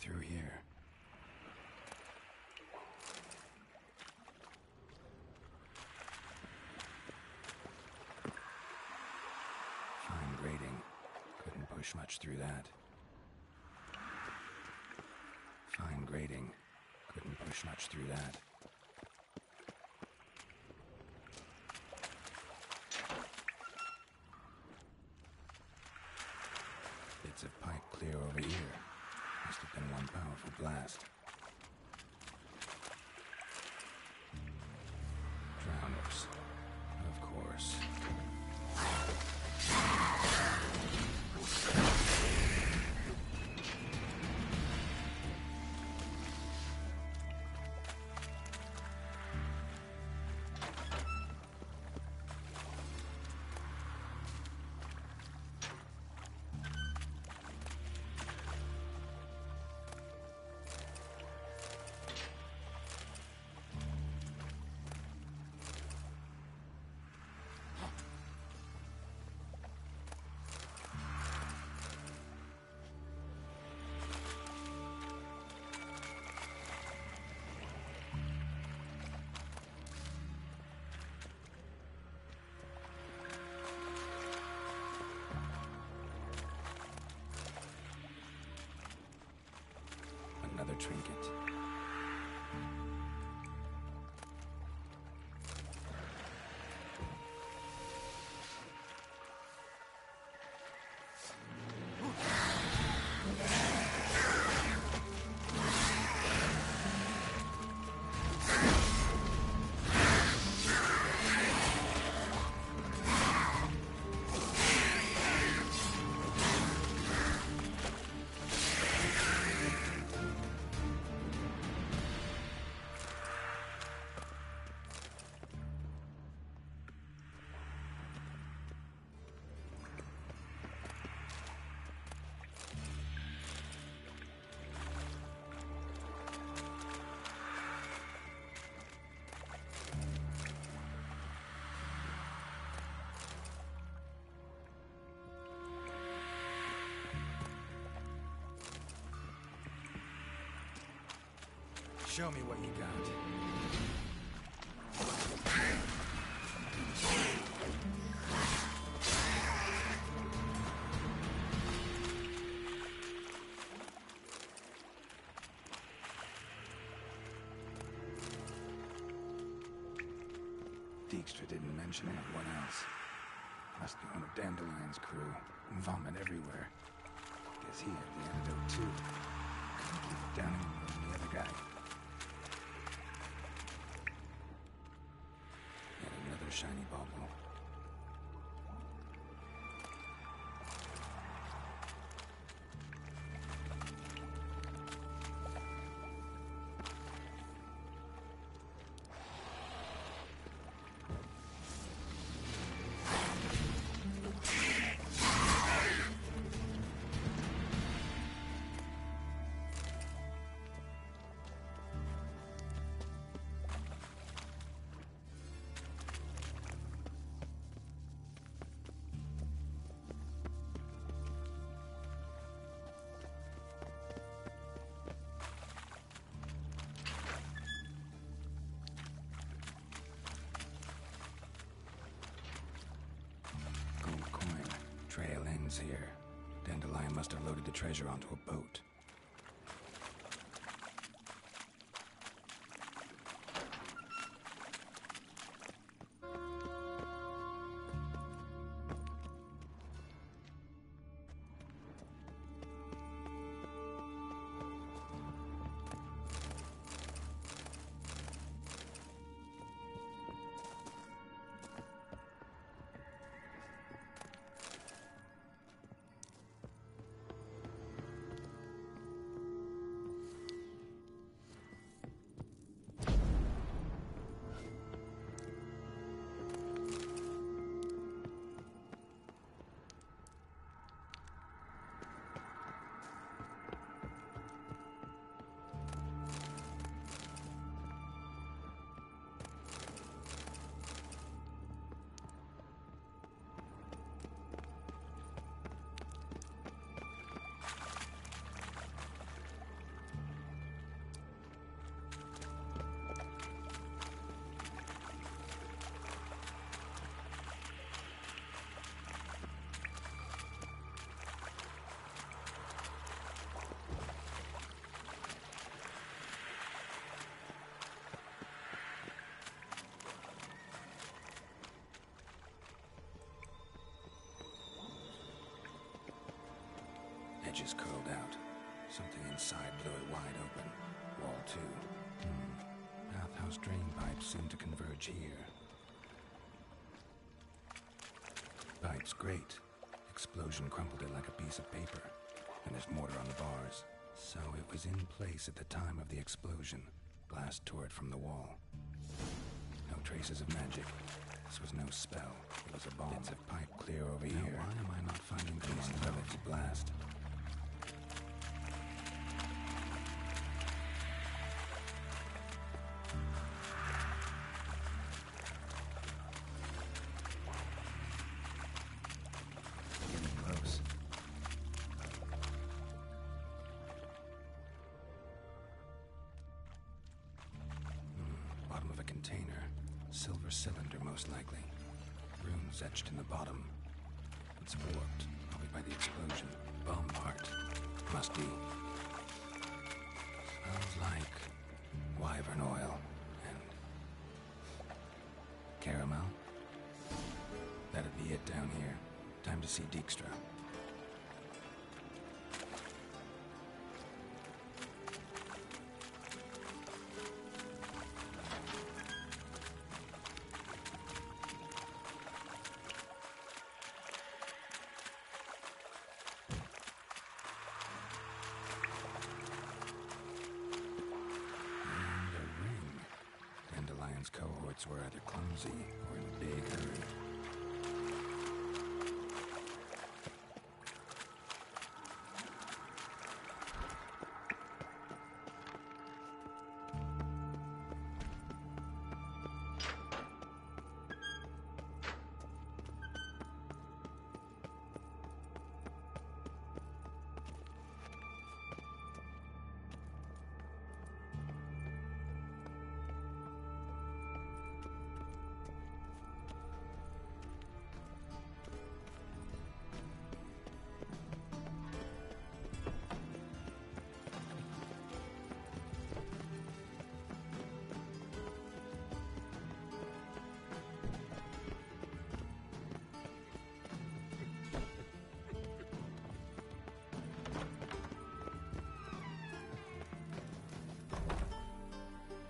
through here. Fine grating. Couldn't push much through that. Fine grating. Couldn't push much through that. Bits of pipe clear over here. Must have been one powerful blast. Drowners. Of course. Another trinket. Show me what you got. Dijkstra didn't mention anyone else. Must be one of Dandelion's crew. Vomit everywhere. Guess he had the antidote too. Couldn't keep it down anymore than the other guy. Yet another shiny bauble. Trail ends here. Dandelion must have loaded the treasure onto a boat. Edges curled out. Something inside blew it wide open. Wall 2. Bathhouse drain pipes seem to converge here. Pipes grate. Explosion crumpled it like a piece of paper. And there's mortar on the bars. So it was in place at the time of the explosion. Glass tore it from the wall. No traces of magic. This was no spell. It was a bomb. Bits of pipe clear over here. Why am I not finding pieces of it to blast? Getting close. Bottom of a container. Silver cylinder, most likely. Runes etched in the bottom. It's warped, probably by the explosion. Bomb part. Must be. Smells like wyvern oil and caramel. That'd be it down here. Time to see Dijkstra. Cohorts were either clumsy or in a big hurry.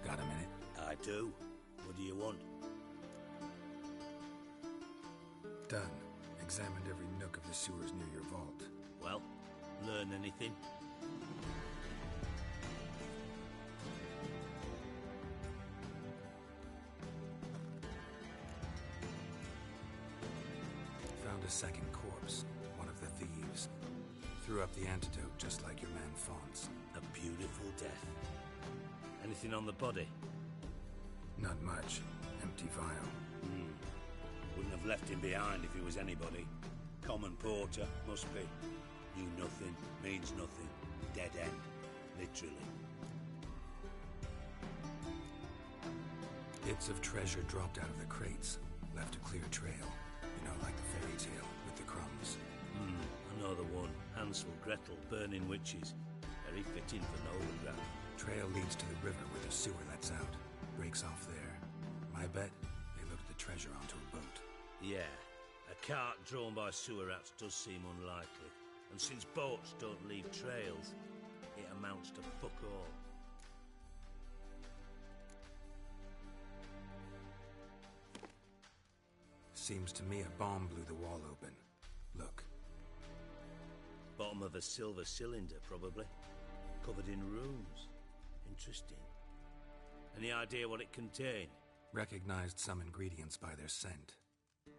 Got a minute? I do. What do you want? Done. Examined every nook of the sewers near your vault. Well, learn anything? Found a second corpse. One of the thieves. Threw up the antidote just like your man Fonz. A beautiful death. Anything on the body? Not much. Empty vial. Wouldn't have left him behind if he was anybody. Common porter, must be. Knew nothing, means nothing. Dead end. Literally. Bits of treasure dropped out of the crates. Left a clear trail. You know, like the fairy tale with the crumbs. I know the one. Hansel, Gretel, burning witches. Very fitting for Novigrad. Trail leads to the river where the sewer lets out. Breaks off there. My bet, they loaded the treasure onto a boat. Yeah. A cart drawn by sewer rats does seem unlikely. And since boats don't leave trails, it amounts to fuck all. Seems to me a bomb blew the wall open. Look. Bottom of a silver cylinder, probably. Covered in runes. Interesting. Any idea what it contained? Recognized some ingredients by their scent.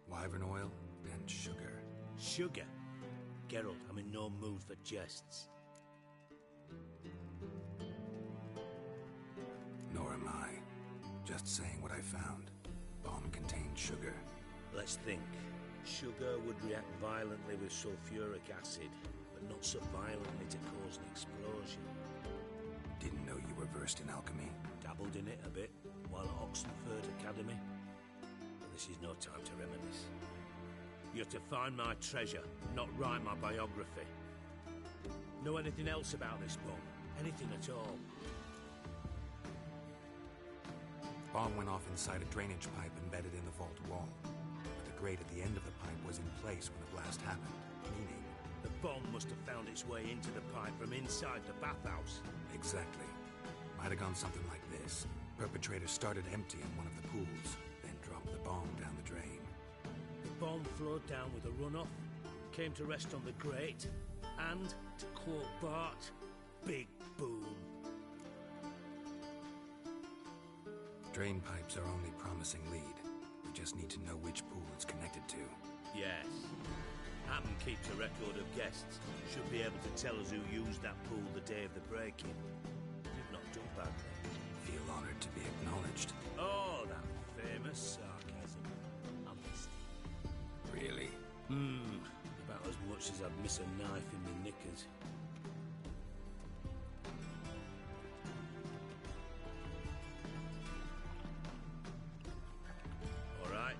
Wyvern oil and sugar. Sugar? Geralt, I'm in no mood for jests. Nor am I. Just saying what I found. Bomb contained sugar. Let's think. Sugar would react violently with sulfuric acid, but not so violently to cause an explosion. Didn't know you were versed in alchemy. Dabbled in it a bit while at Oxenford Academy. But this is no time to reminisce. You're to find my treasure, not write my biography. Know anything else about this bomb? Anything at all? Bomb went off inside a drainage pipe embedded in the vault wall. But the grate at the end of the pipe was in place when the blast happened, meaning The bomb must have found its way into the pipe from inside the bathhouse. Exactly. Might have gone something like this. Perpetrator started emptying one of the pools, then dropped the bomb down the drain. The bomb flowed down with a runoff, came to rest on the grate, and, to quote Bart, big boom. Drain pipes are only promising lead. We just need to know which pool it's connected to. Yes. Hammond keeps a record of guests. Should be able to tell us who used that pool the day of the break-in. You've not done badly. Feel honored to be acknowledged. Oh, that famous sarcasm. Honesty. Really? About as much as I'd miss a knife in my knickers. Alright.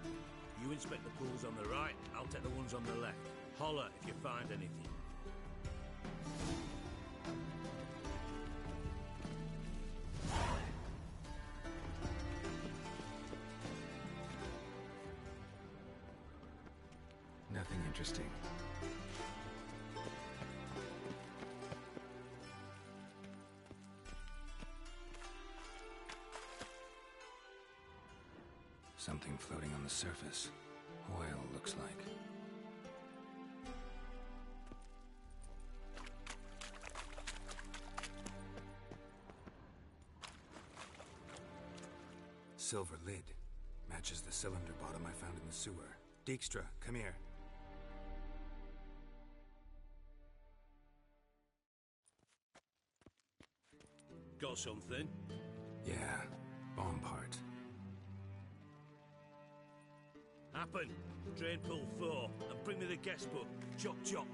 You inspect the pools on the right, I'll take the ones on the left. Holler if you find anything. Nothing interesting. Something floating on the surface. Oil, looks like. Silver lid. Matches the cylinder bottom I found in the sewer. Dijkstra, come here. Got something? Yeah, bomb part. Happen. Drain pool 4, and bring me the guest book. Chop chop.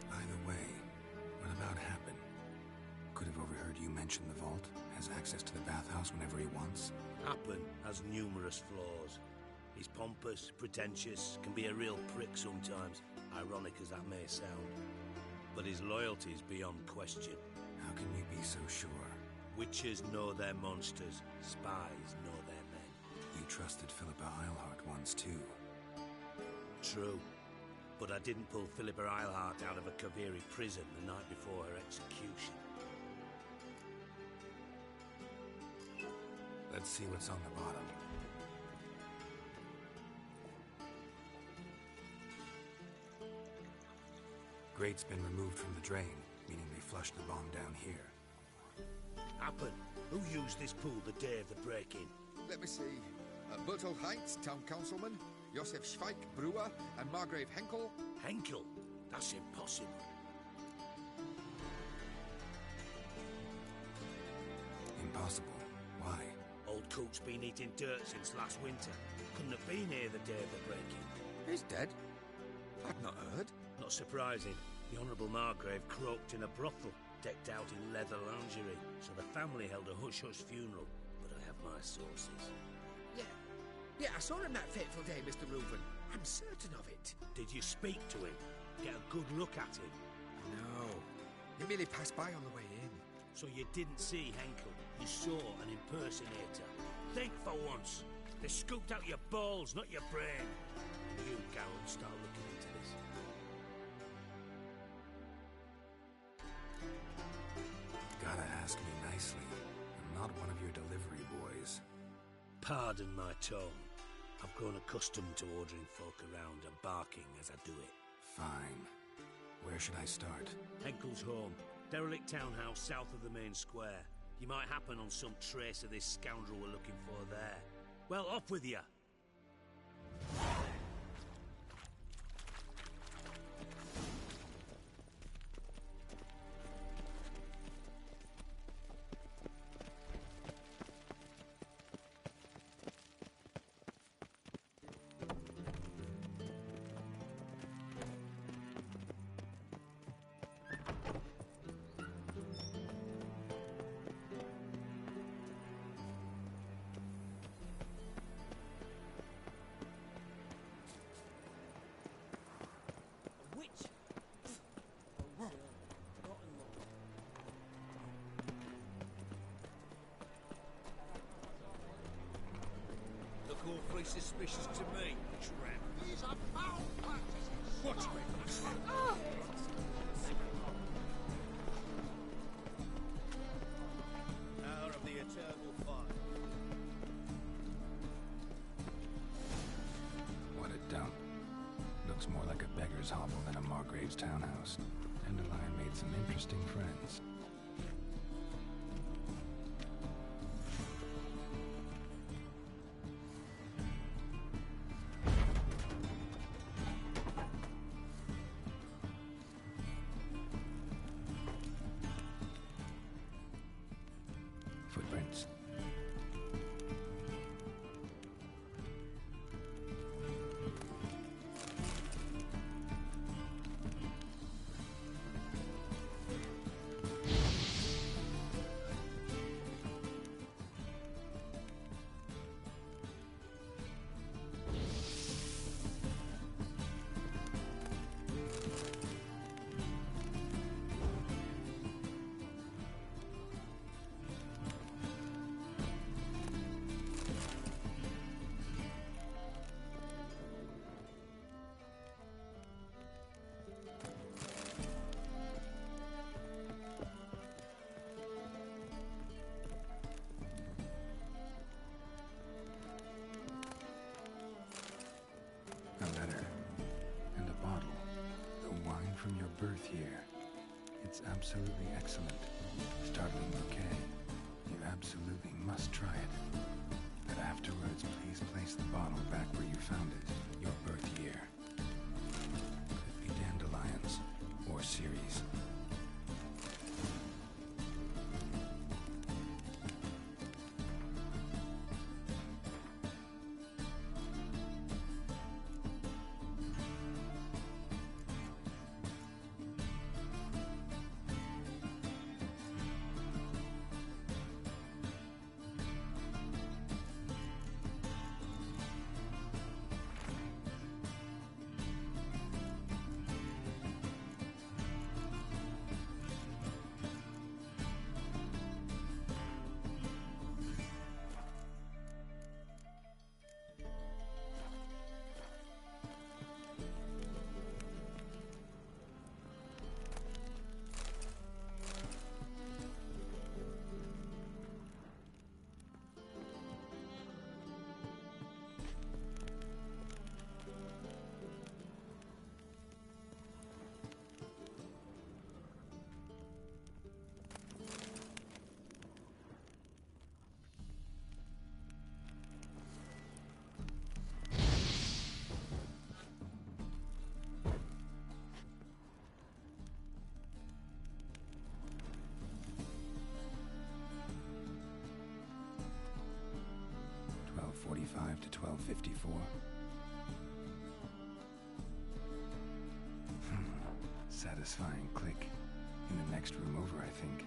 By the way, what about Happen? Could have overheard you mention the vault. Has access to the bathhouse whenever he wants. Happen has numerous flaws. He's pompous, pretentious, can be a real prick sometimes, ironic as that may sound. But his loyalty is beyond question. How can you be so sure? Witches know their monsters, spies know their men. You trusted Philippa Eilhart once too. True. But I didn't pull Philippa Eilhart out of a Kaviri prison the night before her execution. Let's see what's on the bottom. Grate's been removed from the drain, meaning they flushed the bomb down here. Happen. Who used this pool the day of the break-in? Let me see. Bertolt Heinz, town councilman, Josef Schweik, brewer, and Margrave Henkel. Henkel? That's impossible. Impossible. Why? Old Coot's been eating dirt since last winter. Couldn't have been here the day of the break-in. He's dead? I've not heard. Not surprising. The Honourable Margrave croaked in a brothel, decked out in leather lingerie, so the family held a hush-hush funeral. But I have my sources. Yeah, I saw him that fateful day, Mr. Reuben. I'm certain of it. Did you speak to him? Get a good look at him? No. He merely passed by on the way in. So you didn't see Henkel? You saw an impersonator? Think for once. They scooped out your balls, not your brain. And you, Garrett, start looking into this. Gotta ask me nicely. I'm not one of your delivery boys. Pardon my tone. I've grown accustomed to ordering folk around and barking as I do it. Fine. Where should I start? Henkel's home. Derelict townhouse south of the main square. You might happen on some trace of this scoundrel we're looking for there. Well, off with you! Look awfully suspicious to me, tramp. neighbor's hovel than a Margrave's townhouse. Dandelion made some interesting friends. Footprints. A letter. And a bottle. The wine from your birth year. It's absolutely excellent. Startling bouquet. You absolutely must try it. But afterwards, please place the bottle back where you found it. Your birth year. Could be dandelions. Or Ceres. .45 to 12:54. Satisfying click. In the next room over, I think.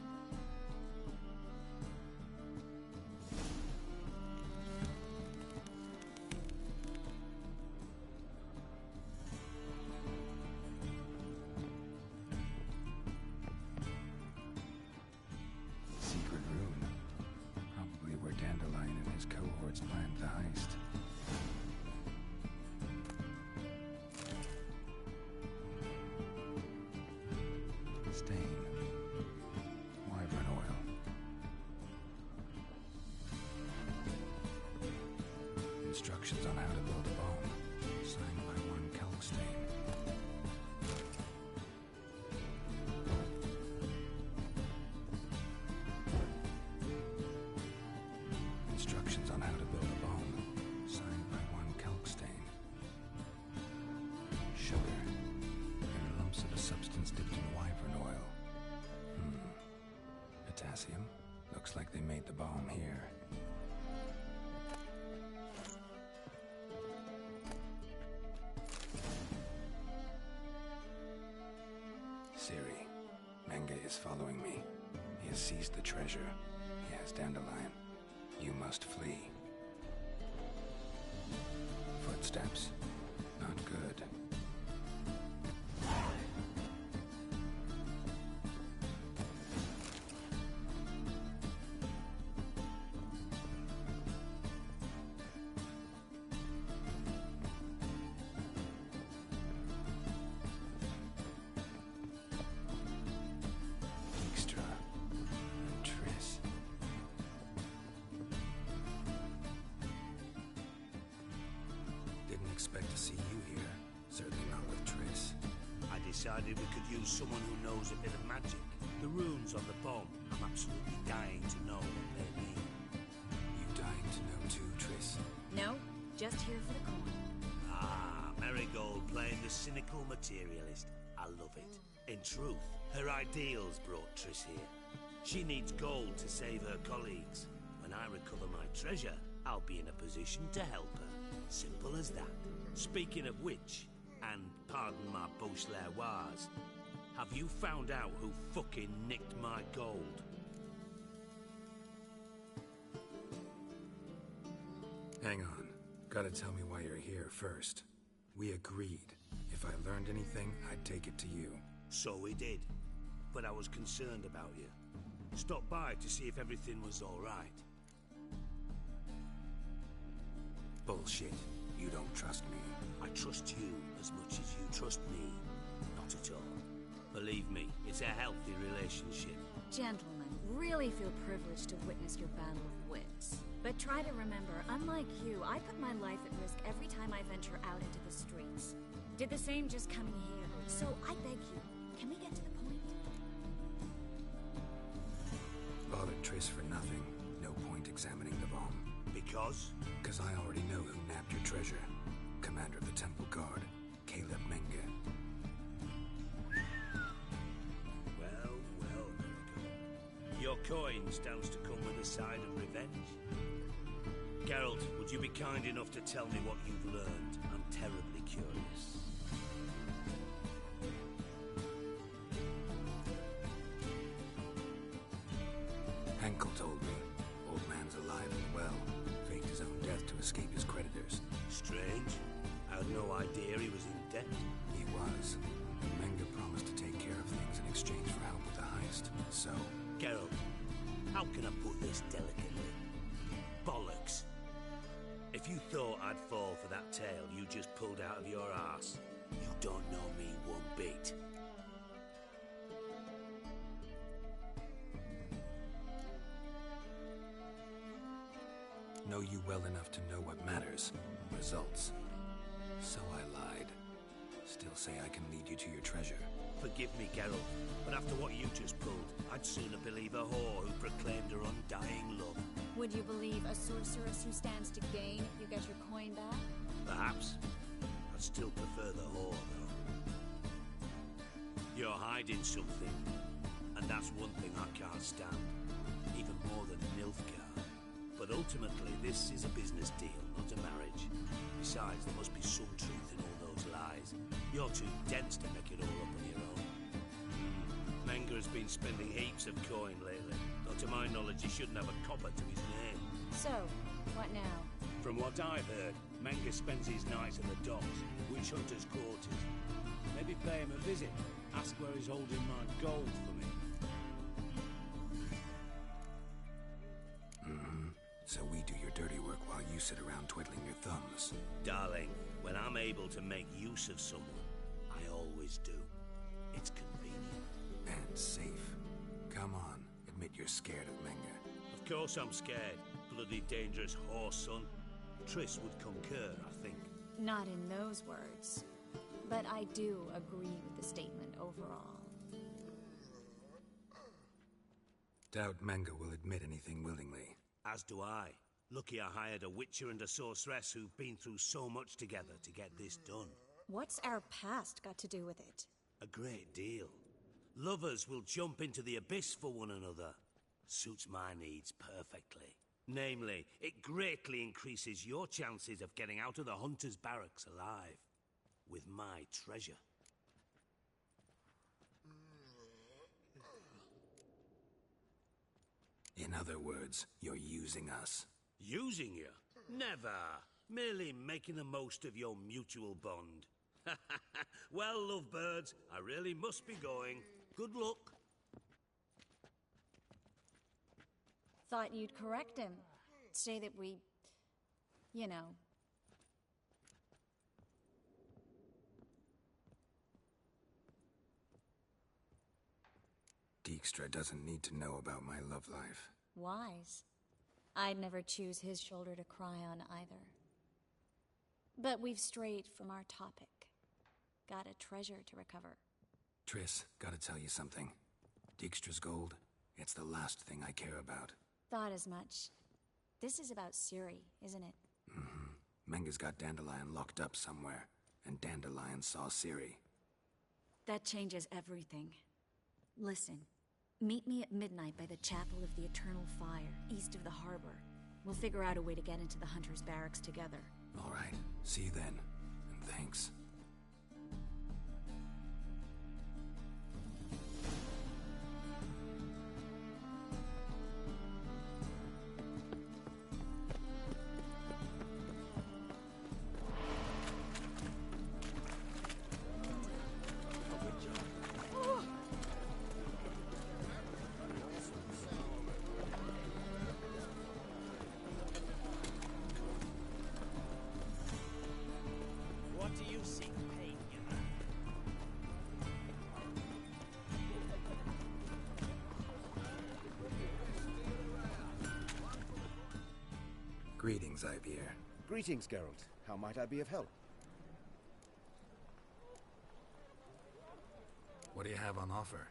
Secret room. Probably where Dandelion and his cohorts planned the heist. Stain. Wyvern oil. Instructions on how to build a bomb. Signed by one Kalkstein. Instructions on how to build a bomb. Signed by one Kalkstein. Sugar. And lumps of a substance dipped in wyvern oil. Potassium. Looks like they made the bomb here. Siri. Menge is following me. He has seized the treasure. He has Dandelion. You must flee. Footsteps. Not good. Extra. And Triss. Didn't expect to see you here. Certainly not with Triss. decided we could use someone who knows a bit of magic. The runes on the bomb, I'm absolutely dying to know what they mean. You dying to know too, Triss? No, just here for the coin. Ah, Marigold playing the cynical materialist. I love it. In truth, her ideals brought Triss here. She needs gold to save her colleagues. When I recover my treasure, I'll be in a position to help her. Simple as that. Speaking of which, and pardon my Beauclervoise, have you found out who fucking nicked my gold? Hang on. Gotta tell me why you're here first. We agreed. If I learned anything, I'd take it to you. So we did. But I was concerned about you. Stopped by to see if everything was all right. Bullshit. You don't trust me. I trust you as much as you trust me. Not at all. Believe me, it's a healthy relationship. Gentlemen, really feel privileged to witness your battle of wits. But try to remember, unlike you, I put my life at risk every time I venture out into the streets. Did the same just coming here. So I beg you, can we get to the point? Bothered Triss for nothing. No point examining the bomb. Because? Because I already know who nabbed your treasure. Commander of the Temple Guard, Caleb Menge. Well, Marigold. Your coin stands to come with a side of revenge. Geralt, would you be kind enough to tell me what you've learned? I'm terribly curious. Henkel told me. Old man's alive and well. Faked his own death to escape his creditors. Strange. I had no idea he was in debt. He was. Menge promised to take care of things in exchange for help with the heist. So... Geralt, how can I put this delicately? Bollocks. If you thought I'd fall for that tale you just pulled out of your arse, you don't know me one bit. know you well enough to know what matters. Results. So I lied. Still say I can lead you to your treasure. Forgive me, Geralt, but after what you just pulled, I'd sooner believe a whore who proclaimed her undying love. Would you believe a sorceress who stands to gain if you get your coin back? Perhaps. I'd still prefer the whore, though. You're hiding something, and that's one thing I can't stand. Even more than Nilfgaard. But ultimately, this is a business deal, not a marriage. Besides, there must be some truth in all those lies. You're too dense to make it all up on your own. Menge has been spending heaps of coin lately, though to my knowledge he shouldn't have a copper to his name. So, what now? From what I've heard, Menge spends his nights at the docks, witch hunters' quarters. Maybe pay him a visit, ask where he's holding my gold for me. So we do your dirty work while you sit around twiddling your thumbs. Darling, when I'm able to make use of someone, I always do. It's convenient. And safe. Come on, admit you're scared of Menge. Of course I'm scared. Bloody dangerous whore, son. Triss would concur, I think. Not in those words. But I do agree with the statement overall. Doubt Menge will admit anything willingly. As do I. Lucky I hired a witcher and a sorceress who've been through so much together to get this done. What's our past got to do with it? A great deal. Lovers will jump into the abyss for one another. Suits my needs perfectly. Namely, it greatly increases your chances of getting out of the hunter's barracks alive. With my treasure. In other words, you're using us. Using you? Never. Merely making the most of your mutual bond. Well, lovebirds, I really must be going. Good luck. Thought you'd correct him. Say that we... you know... Dijkstra doesn't need to know about my love life. Wise. I'd never choose his shoulder to cry on either. But we've strayed from our topic. Got a treasure to recover. Triss, gotta tell you something. Dijkstra's gold, it's the last thing I care about. Thought as much. This is about Ciri, isn't it? Mm-hmm. Menga's got Dandelion locked up somewhere, and Dandelion saw Ciri. That changes everything. Listen, meet me at midnight by the Chapel of the Eternal Fire, east of the harbor. We'll figure out a way to get into the Hunter's barracks together. All right, see you then, and thanks. Greetings, Ivyr. Greetings, Geralt. How might I be of help? What do you have on offer?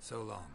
So long.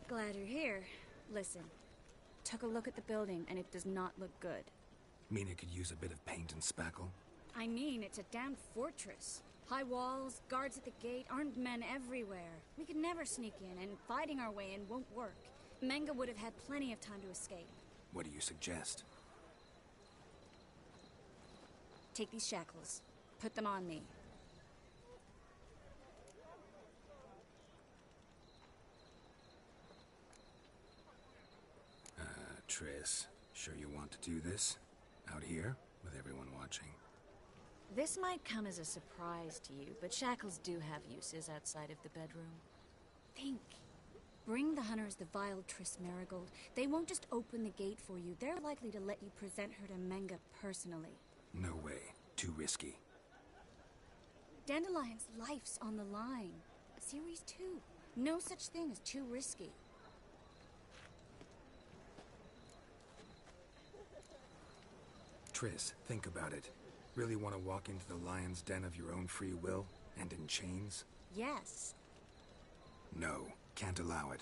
Glad you're here. Listen, took a look at the building and it does not look good. Mean it could use a bit of paint and spackle? I mean, it's a damn fortress. High walls, guards at the gate, armed men everywhere. We could never sneak in, and fighting our way in won't work. Menga would have had plenty of time to escape. What do you suggest? Take these shackles. Put them on me. Triss, sure you want to do this? Out here, with everyone watching? This might come as a surprise to you, but shackles do have uses outside of the bedroom. Think. Bring the hunters the vile Triss Marigold. They won't just open the gate for you. They're likely to let you present her to Menga personally. No way. Too risky. Dandelion's life's on the line. Series 2. No such thing as too risky. Triss, think about it. Really want to walk into the lion's den of your own free will, and in chains? Yes. No, can't allow it.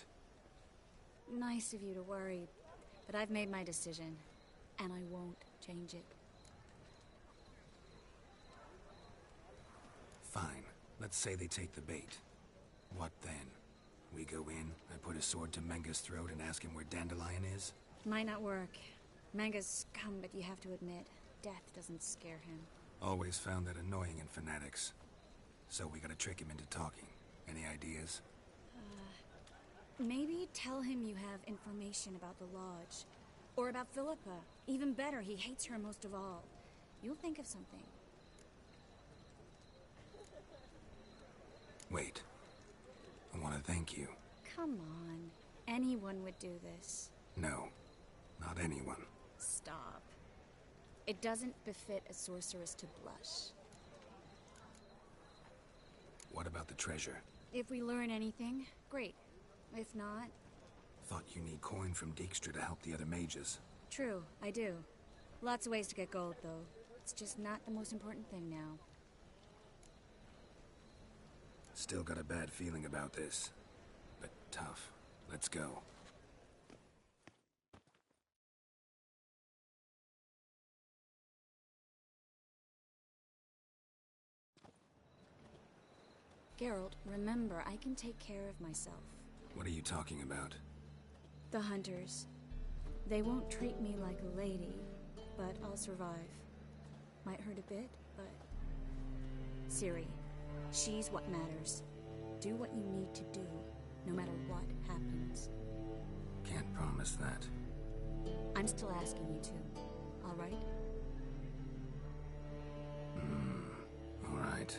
Nice of you to worry, but I've made my decision, and I won't change it. Fine. Let's say they take the bait. What then? We go in, I put a sword to Menga's throat and ask him where Dandelion is? Might not work. Menga's scum, but you have to admit, death doesn't scare him. Always found that annoying in fanatics. So we gotta trick him into talking. Any ideas? Maybe tell him you have information about the Lodge. Or about Philippa. Even better, he hates her most of all. You'll think of something. Wait. I want to thank you. Come on. Anyone would do this. No. Not anyone. Stop. It doesn't befit a sorceress to blush. What about the treasure? If we learn anything, great. If not... Thought you need coin from Dijkstra to help the other mages. True, I do. Lots of ways to get gold, though. It's just not the most important thing now. Still got a bad feeling about this. But tough. Let's go. Geralt, remember, I can take care of myself. What are you talking about? The hunters. They won't treat me like a lady, but I'll survive. Might hurt a bit, but... Ciri, she's what matters. Do what you need to do, no matter what happens. Can't promise that. I'm still asking you to, all right? All right.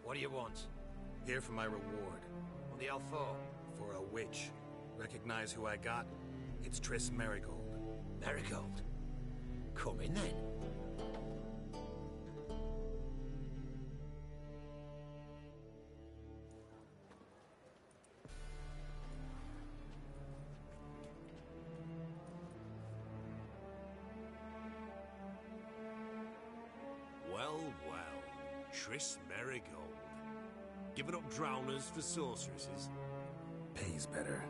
What do you want? Here for my reward. What the hell for? For a witch. Recognize who I got? It's Triss Marigold. Marigold? Come in then. Well, well. Triss Marigold. Giving up drowners for sorceresses? Pays better.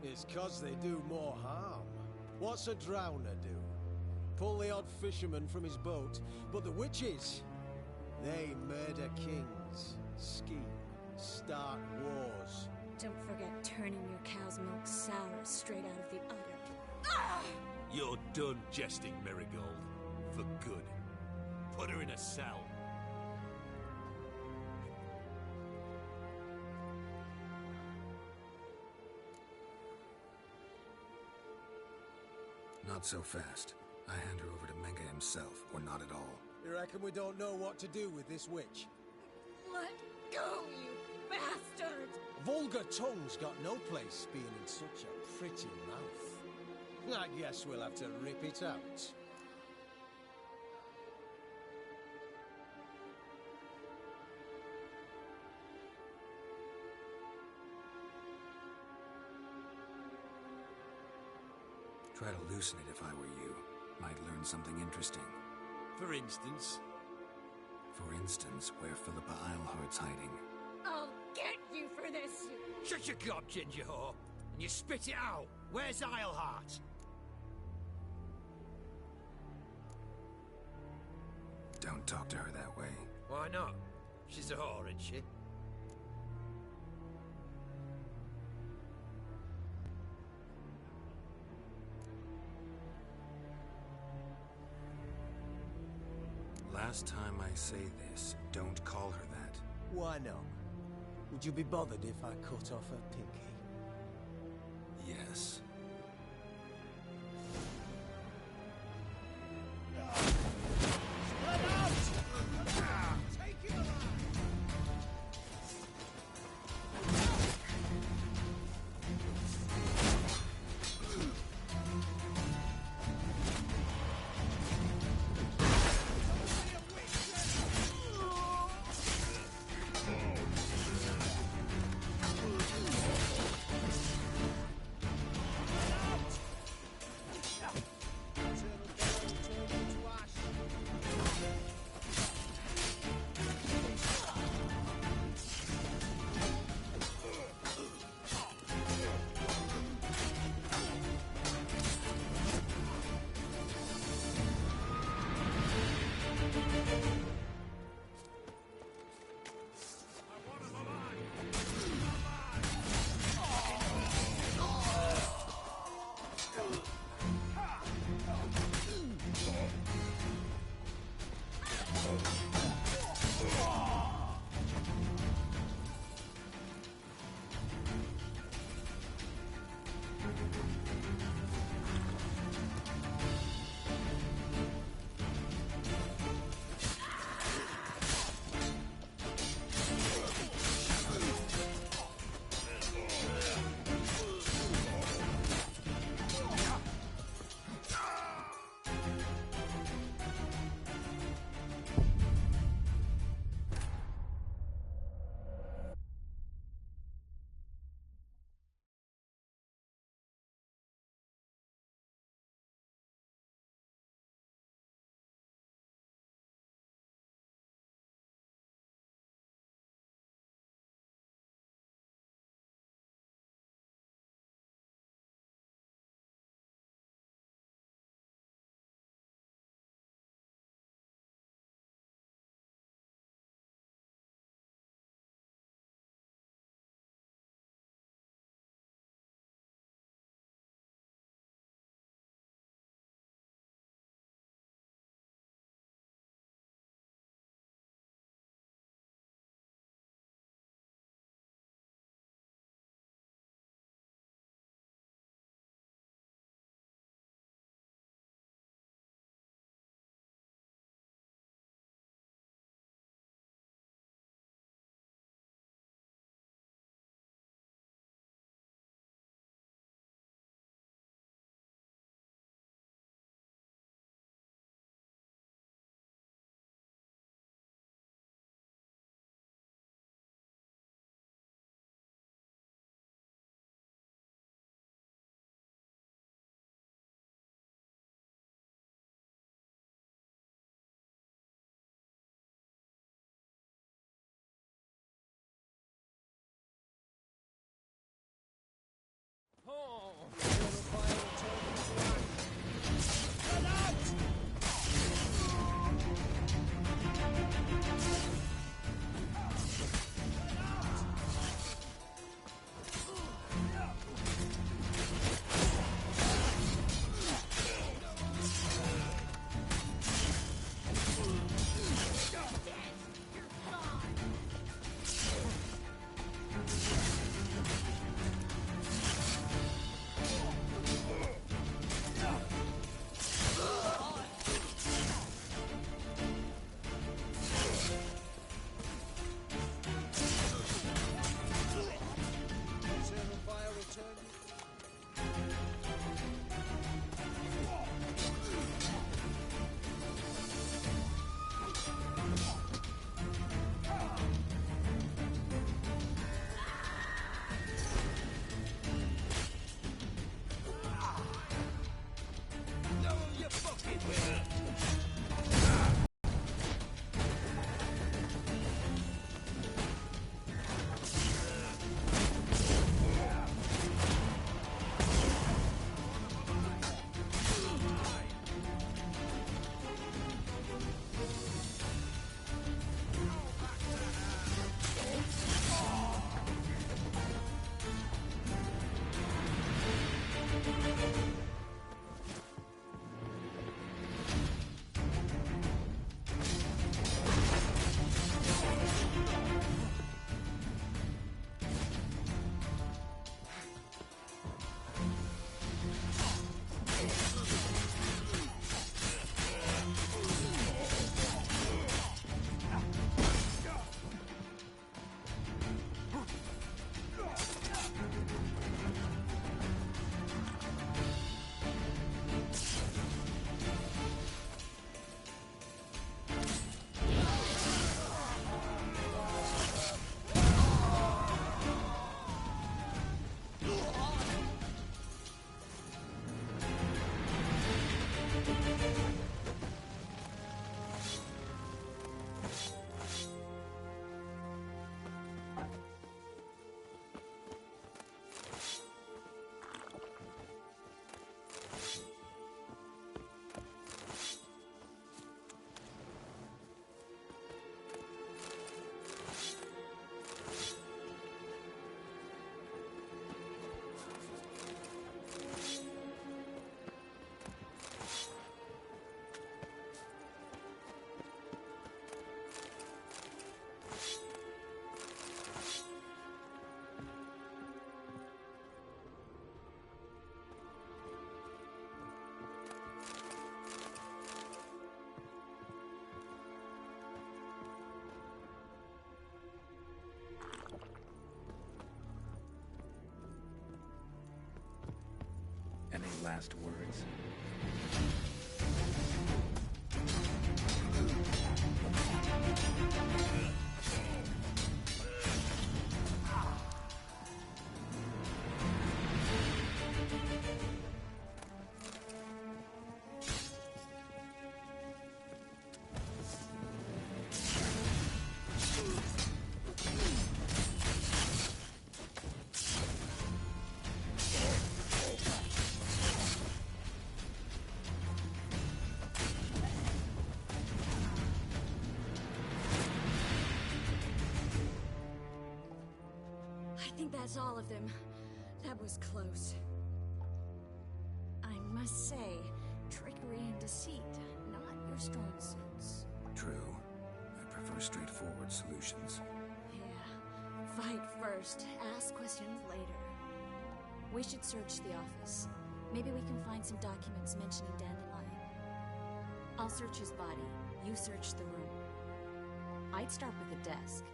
It's 'cause they do more harm. What's a drowner do? Pull the odd fisherman from his boat, but the witches, they murder kings, scheme, start wars. Don't forget turning your cow's milk sour straight out of the udder. Ah! You're done jesting, Marigold. For good. Put her in a cell. Not so fast. I hand her over to Menga himself, or not at all. You reckon we don't know what to do with this witch? Let go, you bastard! Vulgar tongue's got no place being in such a pretty mouth. I guess we'll have to rip it out. Try to loosen it if I were you. Might learn something interesting. For instance? For instance, where Philippa Eilhart's hiding. I'll get you for this! Shut your gob, ginger whore. and you spit it out. Where's Ileheart? Don't talk to her that way. Why not? She's a whore, isn't she? Last time I say this, don't call her that. Why not? Would you be bothered if I cut off her pinky? Yes. last words? I think that's all of them. That was close. I must say, trickery and deceit, not your strong suits. True. I prefer straightforward solutions. Yeah. Fight first, ask questions later. We should search the office. Maybe we can find some documents mentioning Dandelion. I'll search his body. You search the room. I'd start with the desk.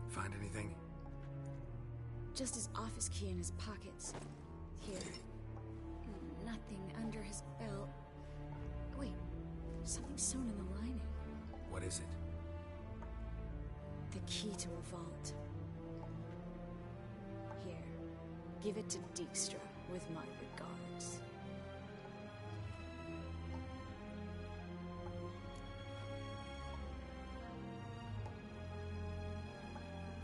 Find anything? Just his office key in his pockets. Here. Nothing under his belt. Wait, something sewn in the lining. What is it? The key to a vault. Here, give it to Dijkstra with my regards.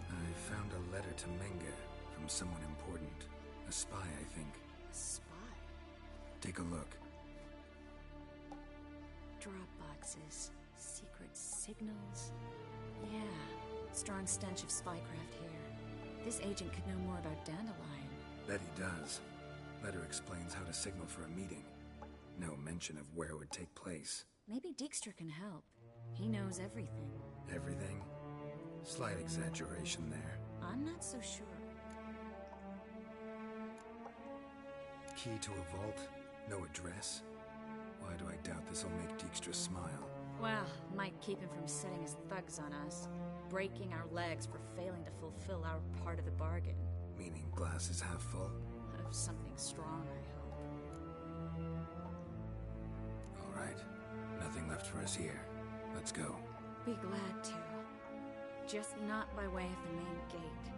I found a letter to Menge from someone important. A spy, I think. A spy? Take a look. Drop boxes, secret signals. Yeah, strong stench of spycraft here. This agent could know more about Dandelion. Bet he does. Letter explains how to signal for a meeting. No mention of where it would take place. Maybe Dijkstra can help. He knows everything. Everything? Slight exaggeration there. I'm not so sure. Key to a vault? No address? Why do I doubt this'll make Dijkstra smile? Well, might keep him from setting his thugs on us. Breaking our legs for failing to fulfill our part of the bargain. Meaning glass is half full? Of something strong, I hope. All right. Nothing left for us here. Let's go. Be glad to. Just not by way of the main gate.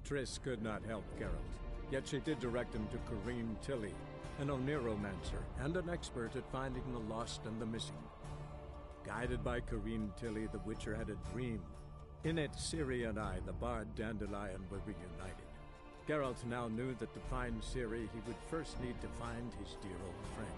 Triss could not help Geralt, yet she did direct him to Kareem Tilly, an Oniromancer and an expert at finding the lost and the missing. Guided by Kareem Tilly, the Witcher had a dream. In it, Ciri and I, the bard Dandelion, were reunited. Geralt now knew that to find Ciri, he would first need to find his dear old friend.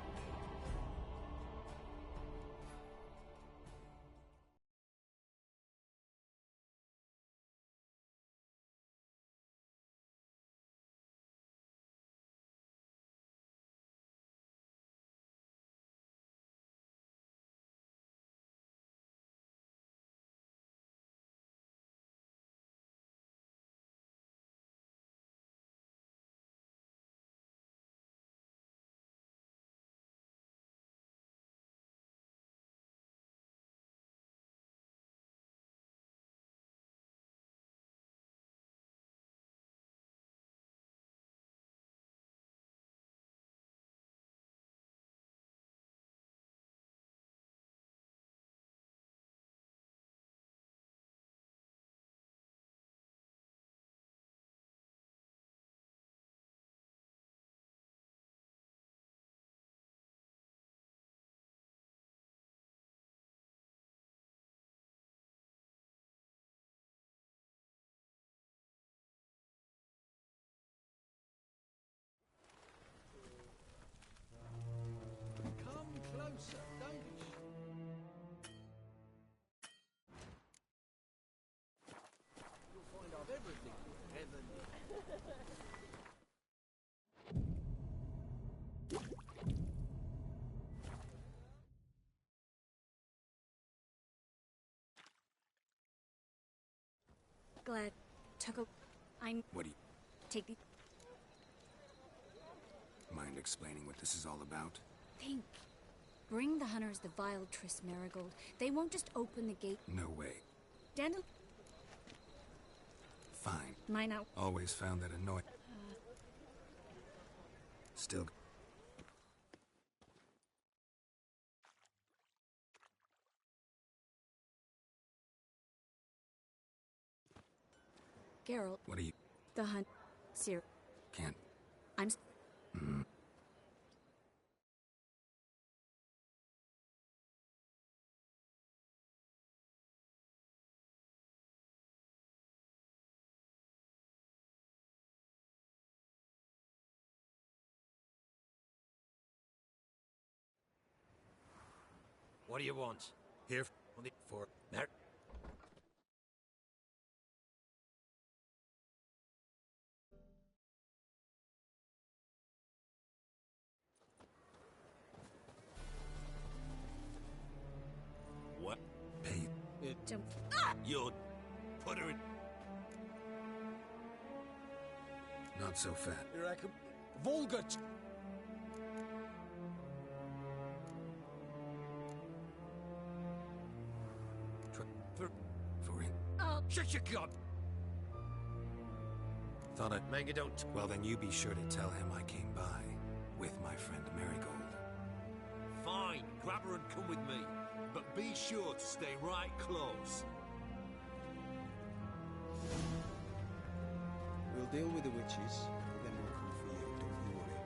glad took a... I'm... What do you... Take the... Mind explaining what this is all about? Think. Bring the hunters the vile Triss Marigold. They won't just open the gate. No way. Dandel... Fine. Mine out. Always found that annoying. Still... Geralt. What are you... The hunt... Sir. Can't... I'm... What do you want? Here On the... For... There. what? Pay... Jump... You'd put her in... Not so fat. You reckon? Vulgar. For it. Oh, Shut your gob! Thought I'd... Manga don't... Well, then you be sure to tell him I came by. With my friend Marigold. Fine, grab her and come with me. But be sure to stay right close. We'll deal with the witches, and then we'll come for you, don't you worry.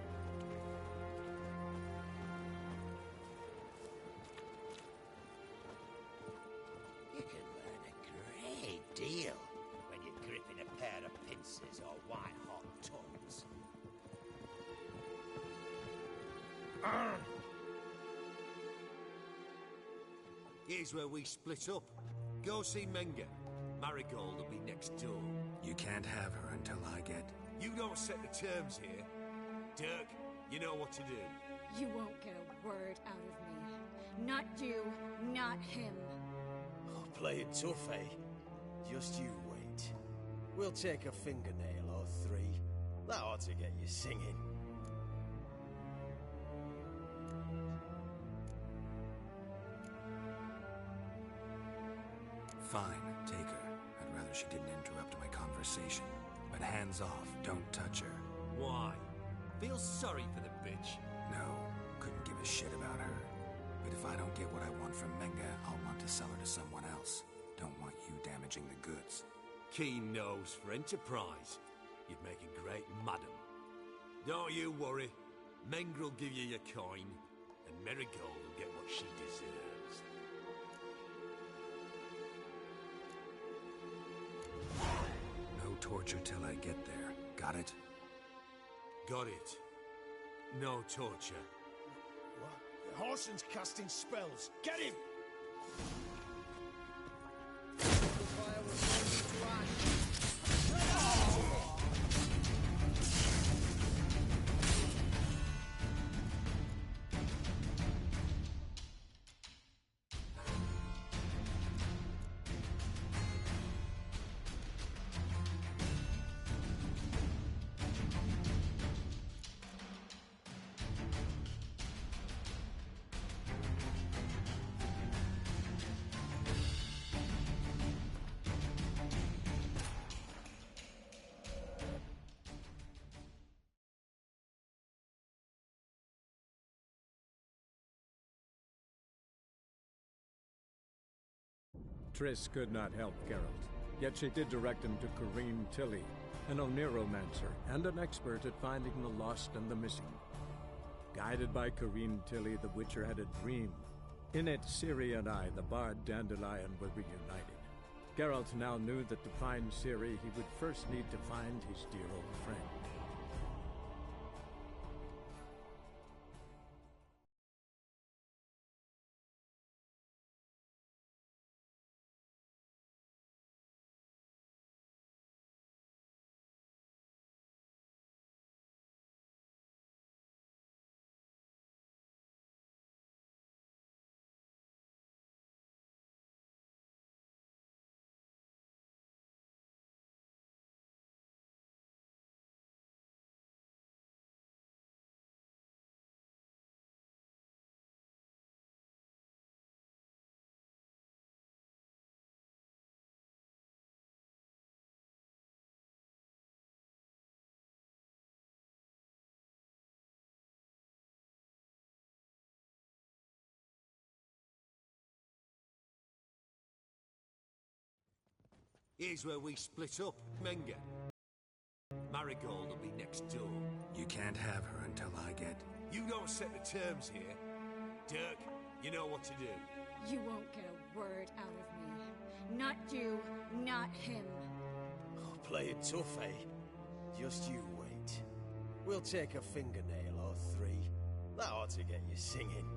You can learn a great deal when you're gripping a pair of pincers or white-hot tongues. Here's where we split up. Go see Menga. Marigold will be next door. You can't have her until I get... You don't set the terms here. Dirk, you know what to do. you won't get a word out of me. Not you, not him. Oh, playing tough, eh? Just you wait. We'll take a fingernail or three. That ought to get you singing. Fine, take her. I'd rather she didn't interrupt my conversation. But hands off, don't touch her. Why? Feel sorry for the bitch. No, couldn't give a shit about her. But if I don't get what I want from Menga, I'll want to sell her to someone else. Don't want you damaging the goods. Keen nose for enterprise. You'd make a great madam. Don't you worry. Mengrel will give you your coin, and Marigold will get what she deserves. No torture till I get there. Got it? Got it. No torture. What? The Horson's casting spells. Get him! Triss could not help Geralt, yet she did direct him to Kareem Tilly, an Oneromancer and an expert at finding the lost and the missing. Guided by Kareem Tilly, the Witcher had a dream. In it, Ciri and I, the bard Dandelion, were reunited. Geralt now knew that to find Ciri, he would first need to find his dear old friend. Here's where we split up. Menga. Marigold will be next door. You can't have her until I get... You don't set the terms here. Dirk, you know what to do. You won't get a word out of me. Not you, not him. Oh, play it tough, eh? Just you wait. We'll take a fingernail or three. That ought to get you singing.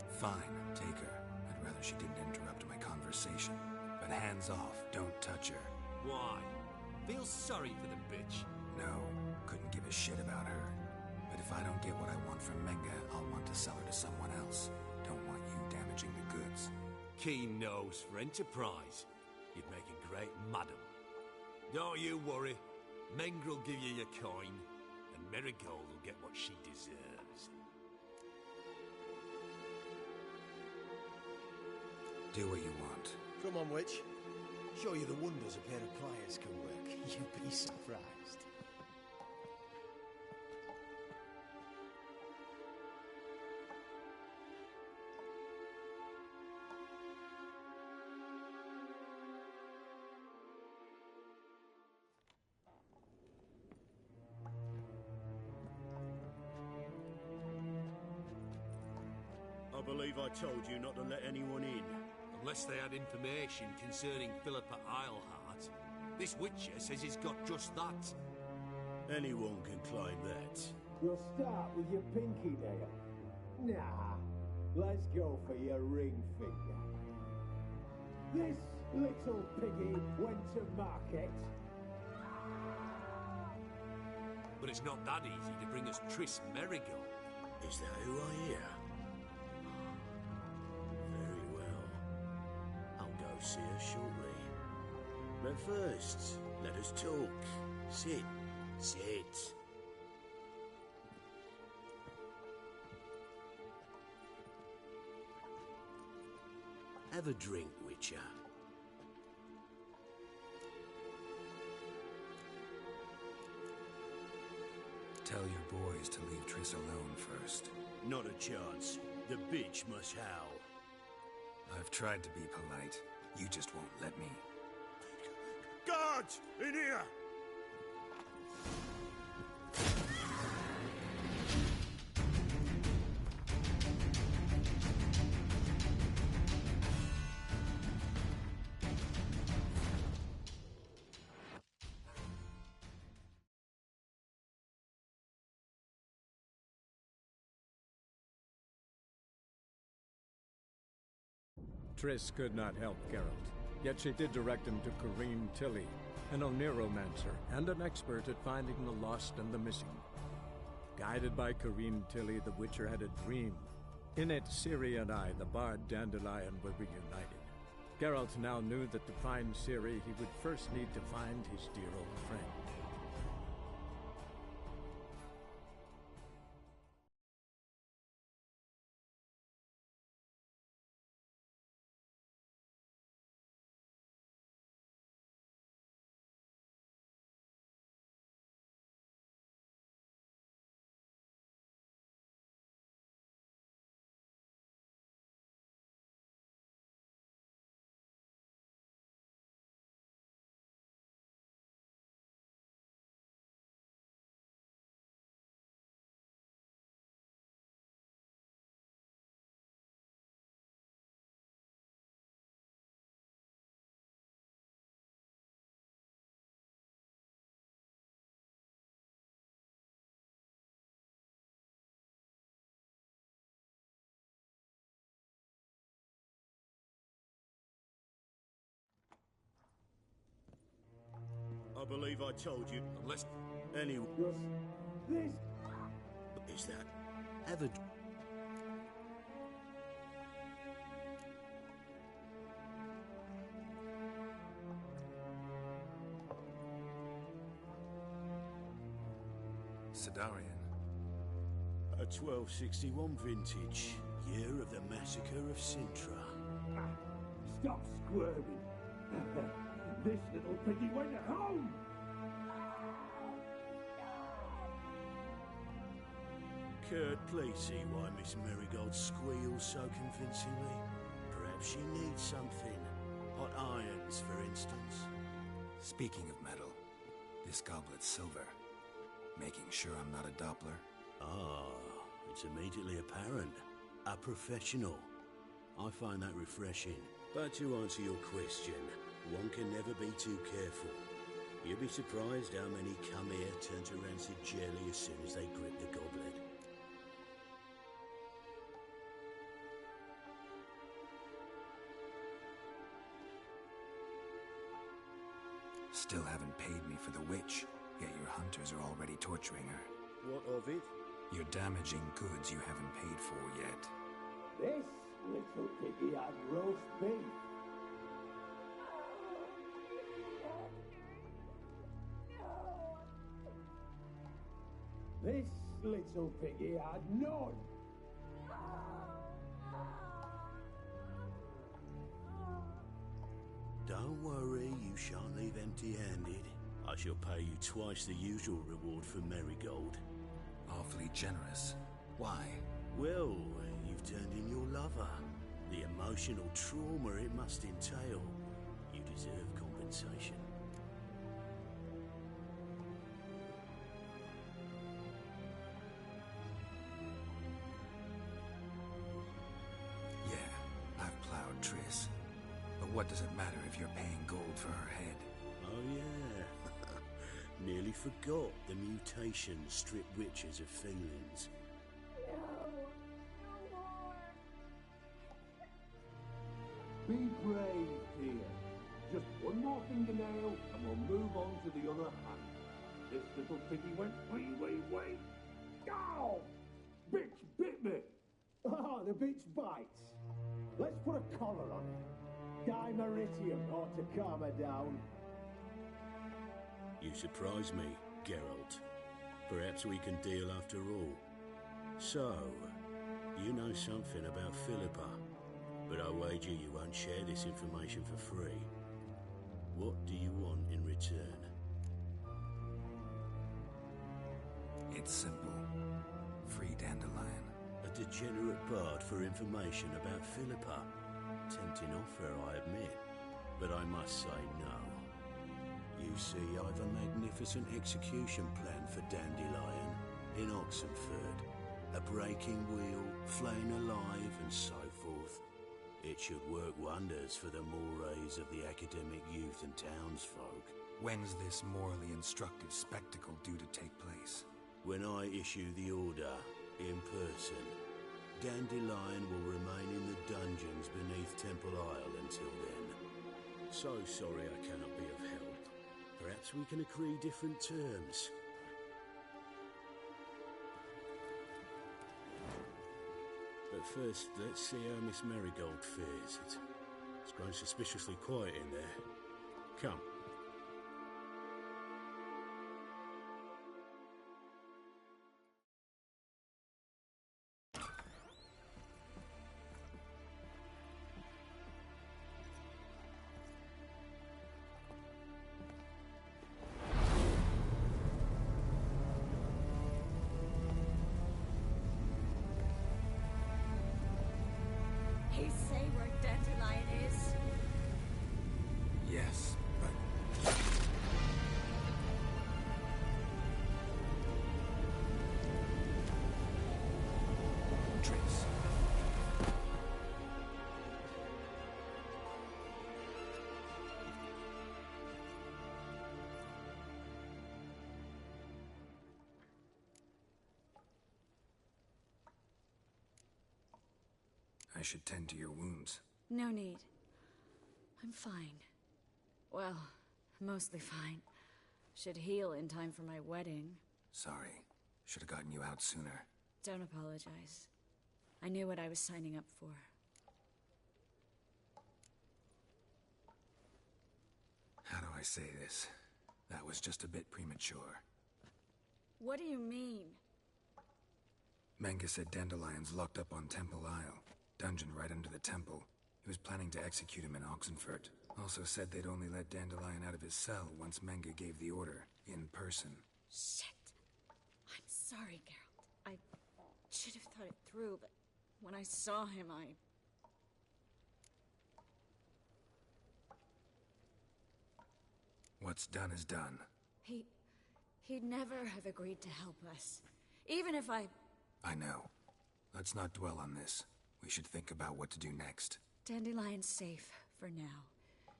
Fine, take her. I'd rather she didn't interrupt my conversation. But hands off, don't touch her. Why? Feel sorry for the bitch. No, couldn't give a shit about her. But if I don't get what I want from Menga, I'll want to sell her to someone else. Don't want you damaging the goods. Keen nose for enterprise. You'd make a great madam. Don't you worry. Mengrel will give you your coin, and Marigold will get what she deserves. Do what you want. Come on, witch. Show you the wonders a pair of pliers can work. You'd be surprised. I believe I told you not to let anyone in. Unless they had information concerning Philippa Eilhart. This Witcher says he's got just that. Anyone can claim that. You'll start with your pinky nail. Nah, let's go for your ring finger. This little piggy went to market. But it's not that easy to bring us Triss Merigold. Is that who I hear? Very well. I'll go see her shortly. But first, let us talk. Sit. Sit. Have a drink, Witcher. Tell your boys to leave Triss alone first. Not a chance. The bitch must howl. I've tried to be polite. You just won't let me. Guards! In here! Triss could not help Geralt, yet she did direct him to Kareem Tilly, an Oneromancer and an expert at finding the lost and the missing. Guided by Kareem Tilly, the Witcher had a dream. In it, Ciri and I, the bard Dandelion, were reunited. Geralt now knew that to find Ciri, he would first need to find his dear old friend. I believe I told you, unless anyone... This... Is that ever... Sidarian. A 1261 vintage, year of the massacre of Sintra. Stop squirming. This little piggy went home! Kurt, please see why Miss Marigold squeals so convincingly. Perhaps she needs something. Hot irons, for instance. Speaking of metal, this goblet's silver. Making sure I'm not a Doppler? Ah, it's immediately apparent. A professional. I find that refreshing. But to answer your question, one can never be too careful. You'd be surprised how many come here turn to rancid jelly as soon as they grip the goblet. Still haven't paid me for the witch, yet your hunters are already torturing her. What of it? You're damaging goods you haven't paid for yet. This little piggy had roast beef. This little piggy had none. Don't worry, you shan't leave empty-handed. I shall pay you twice the usual reward for Marigold. Awfully generous. Why? Well, you've turned in your lover. The emotional trauma it must entail. You deserve compensation. Yeah, I've plowed Triss. But what does it matter if you're paying gold for her head? Oh yeah. Nearly forgot the mutations strip witches of feelings. Be brave, dear. Just one more fingernail and we'll move on to the other hand. This little piggy went wee. Ow! Bitch bit me! Ah, the bitch bites. Let's put a collar on her. Dimeritium ought to calm her down. You surprise me, Geralt. Perhaps we can deal after all. So, you know something about Philippa, but I wager you won't share this information for free. What do you want in return? It's simple. Free Dandelion. A degenerate bard for information about Philippa. Tempting offer, I admit, but I must say no. You see, I've a magnificent execution plan for Dandelion in Oxenford. A breaking wheel, flaying alive, and so forth. It should work wonders for the mores of the academic youth and townsfolk. When's this morally instructive spectacle due to take place? When I issue the order, in person, Dandelion will remain in the dungeons beneath Temple Isle until then. So sorry I cannot be of help. Perhaps we can agree different terms. But first, let's see how Miss Marigold fares. It's grown suspiciously quiet in there. Come. He say where Dandelion is? Yes, but... Triss. I should tend to your wounds. No need. I'm fine. Well, mostly fine. Should heal in time for my wedding. Sorry. Should have gotten you out sooner. Don't apologize. I knew what I was signing up for. How do I say this? That was just a bit premature. What do you mean? Menge said Dandelion's locked up on Temple Isle. Dungeon right under the temple. He was planning to execute him in Oxenfurt. Also said they'd only let Dandelion out of his cell once Menge gave the order, in person. Shit. I'm sorry, Geralt. I should have thought it through, but when I saw him, What's done is done. He'd never have agreed to help us. Even if I know. Let's not dwell on this. We should think about what to do next. Dandelion's safe for now,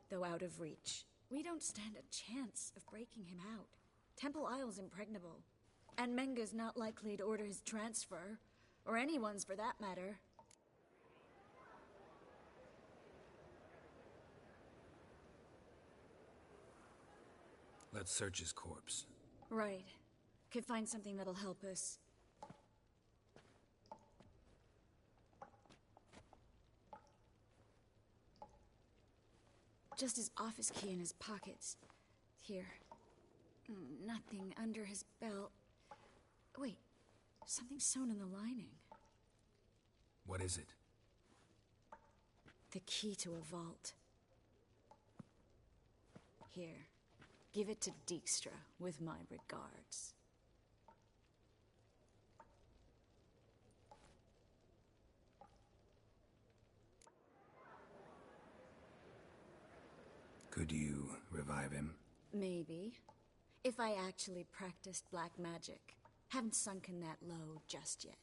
though out of reach. We don't stand a chance of breaking him out. Temple Isle's impregnable. And Menga's not likely to order his transfer. Or anyone's for that matter. Let's search his corpse. Right. Could find something that'll help us. Just his office key in his pockets. Here. Nothing under his belt. Wait, something sewn in the lining. What is it? The key to a vault. Here. Give it to Dijkstra with my regards. Could you revive him? Maybe. If I actually practiced black magic. Haven't sunken that low just yet.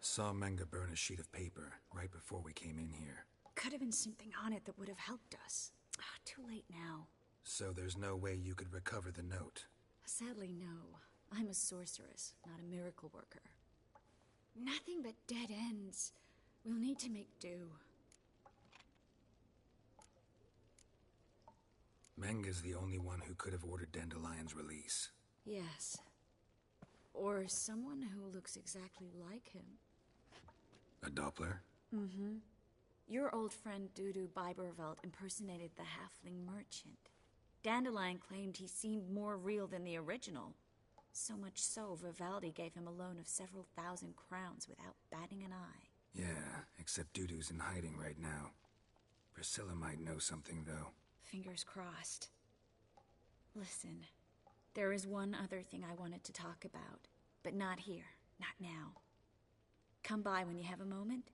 Saw Menga burn a sheet of paper right before we came in here. Could have been something on it that would have helped us. Too late now. So there's no way you could recover the note? Sadly, no. I'm a sorceress, not a miracle worker. Nothing but dead ends. We'll need to make do. Menga's the only one who could have ordered Dandelion's release. Yes. Or someone who looks exactly like him. A Doppler? Mm-hmm. Your old friend Dudu Biberveld impersonated the halfling merchant. Dandelion claimed he seemed more real than the original. So much so, Vivaldi gave him a loan of several thousand crowns without batting an eye. Yeah, except Dudu's in hiding right now. Priscilla might know something, though. Fingers crossed. Listen, there is one other thing I wanted to talk about, but not here, not now. Come by when you have a moment.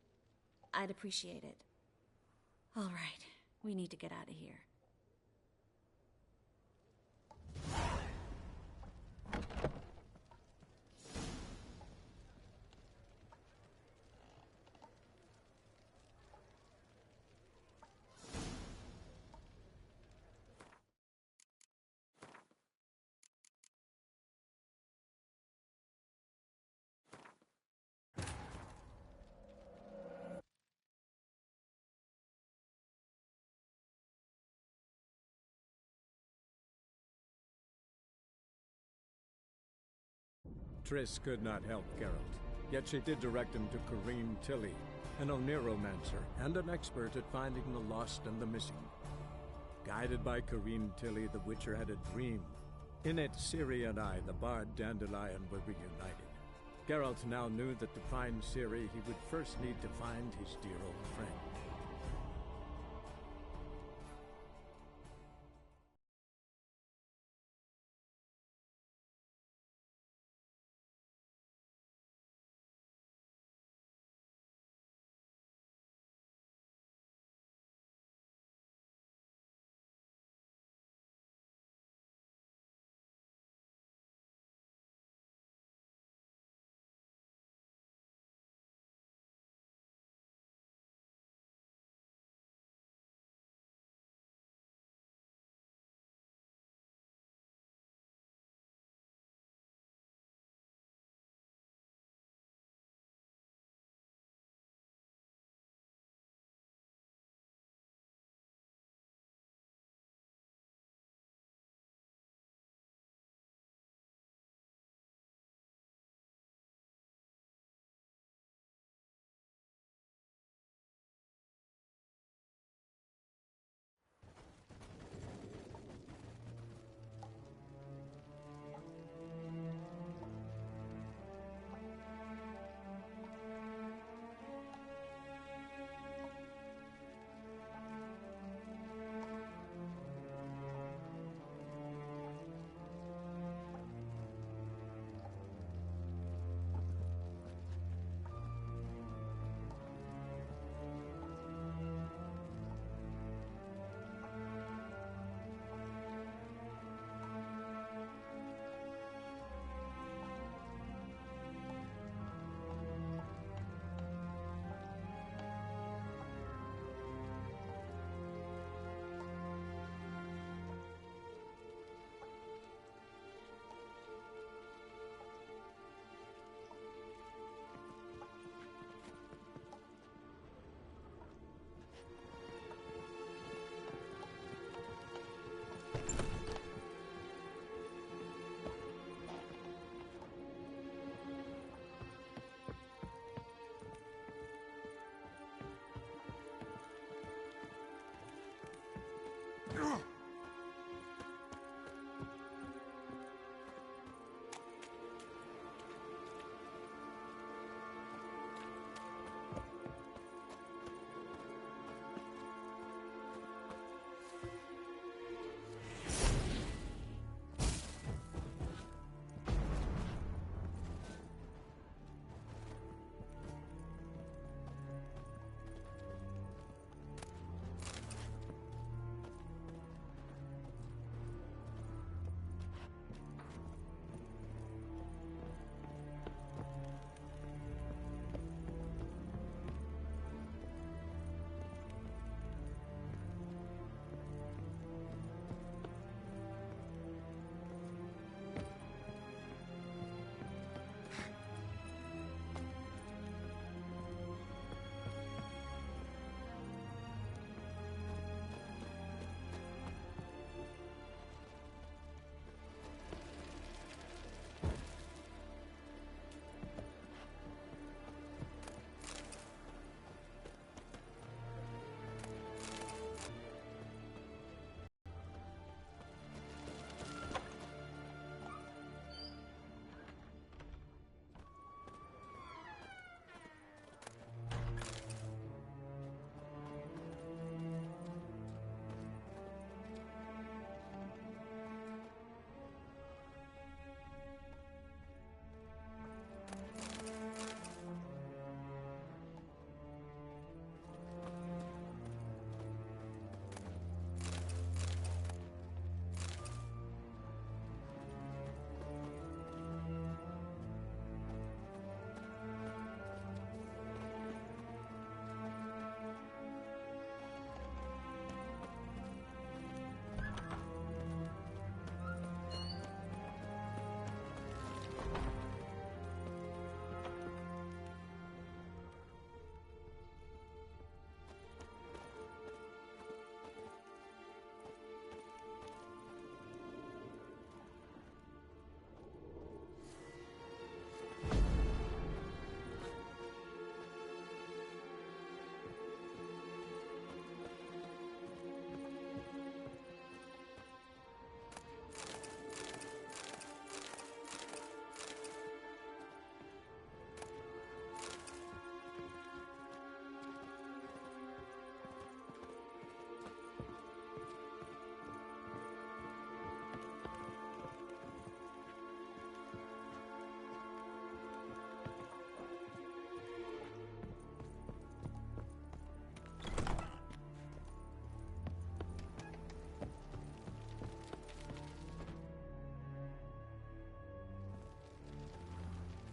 I'd appreciate it. All right, we need to get out of here. Triss could not help Geralt, yet she did direct him to Corrine Tilly, an Oneromancer and an expert at finding the lost and the missing. Guided by Corrine Tilly, the Witcher had a dream. In it, Ciri and I, the bard Dandelion, were reunited. Geralt now knew that to find Ciri, he would first need to find his dear old friend.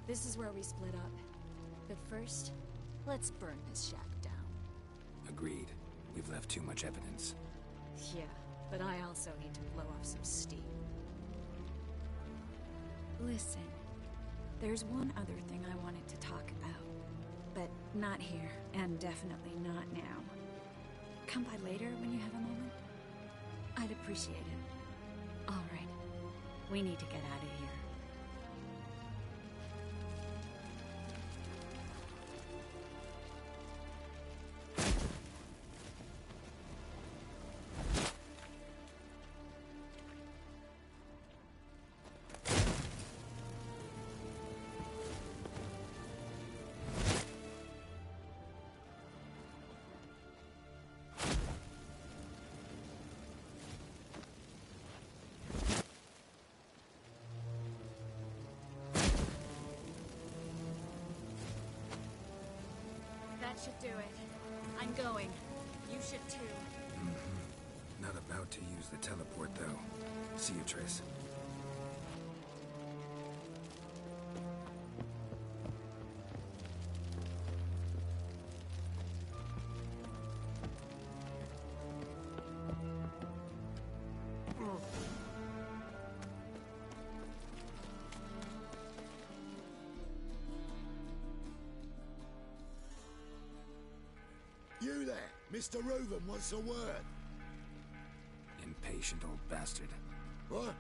This is where we split up. But first, let's burn this shack down. Agreed. We've left too much evidence. Yeah, but I also need to blow off some steam. Listen, there's one other thing I wanted to talk about. But not here, and definitely not now. Come by later when you have a moment? I'd appreciate it. All right. We need to get out of here. That should do it. I'm going. You should too. Not about to use the teleport, though. See you, Triss. You there, Mr. Reuven wants a word. Impatient old bastard. What?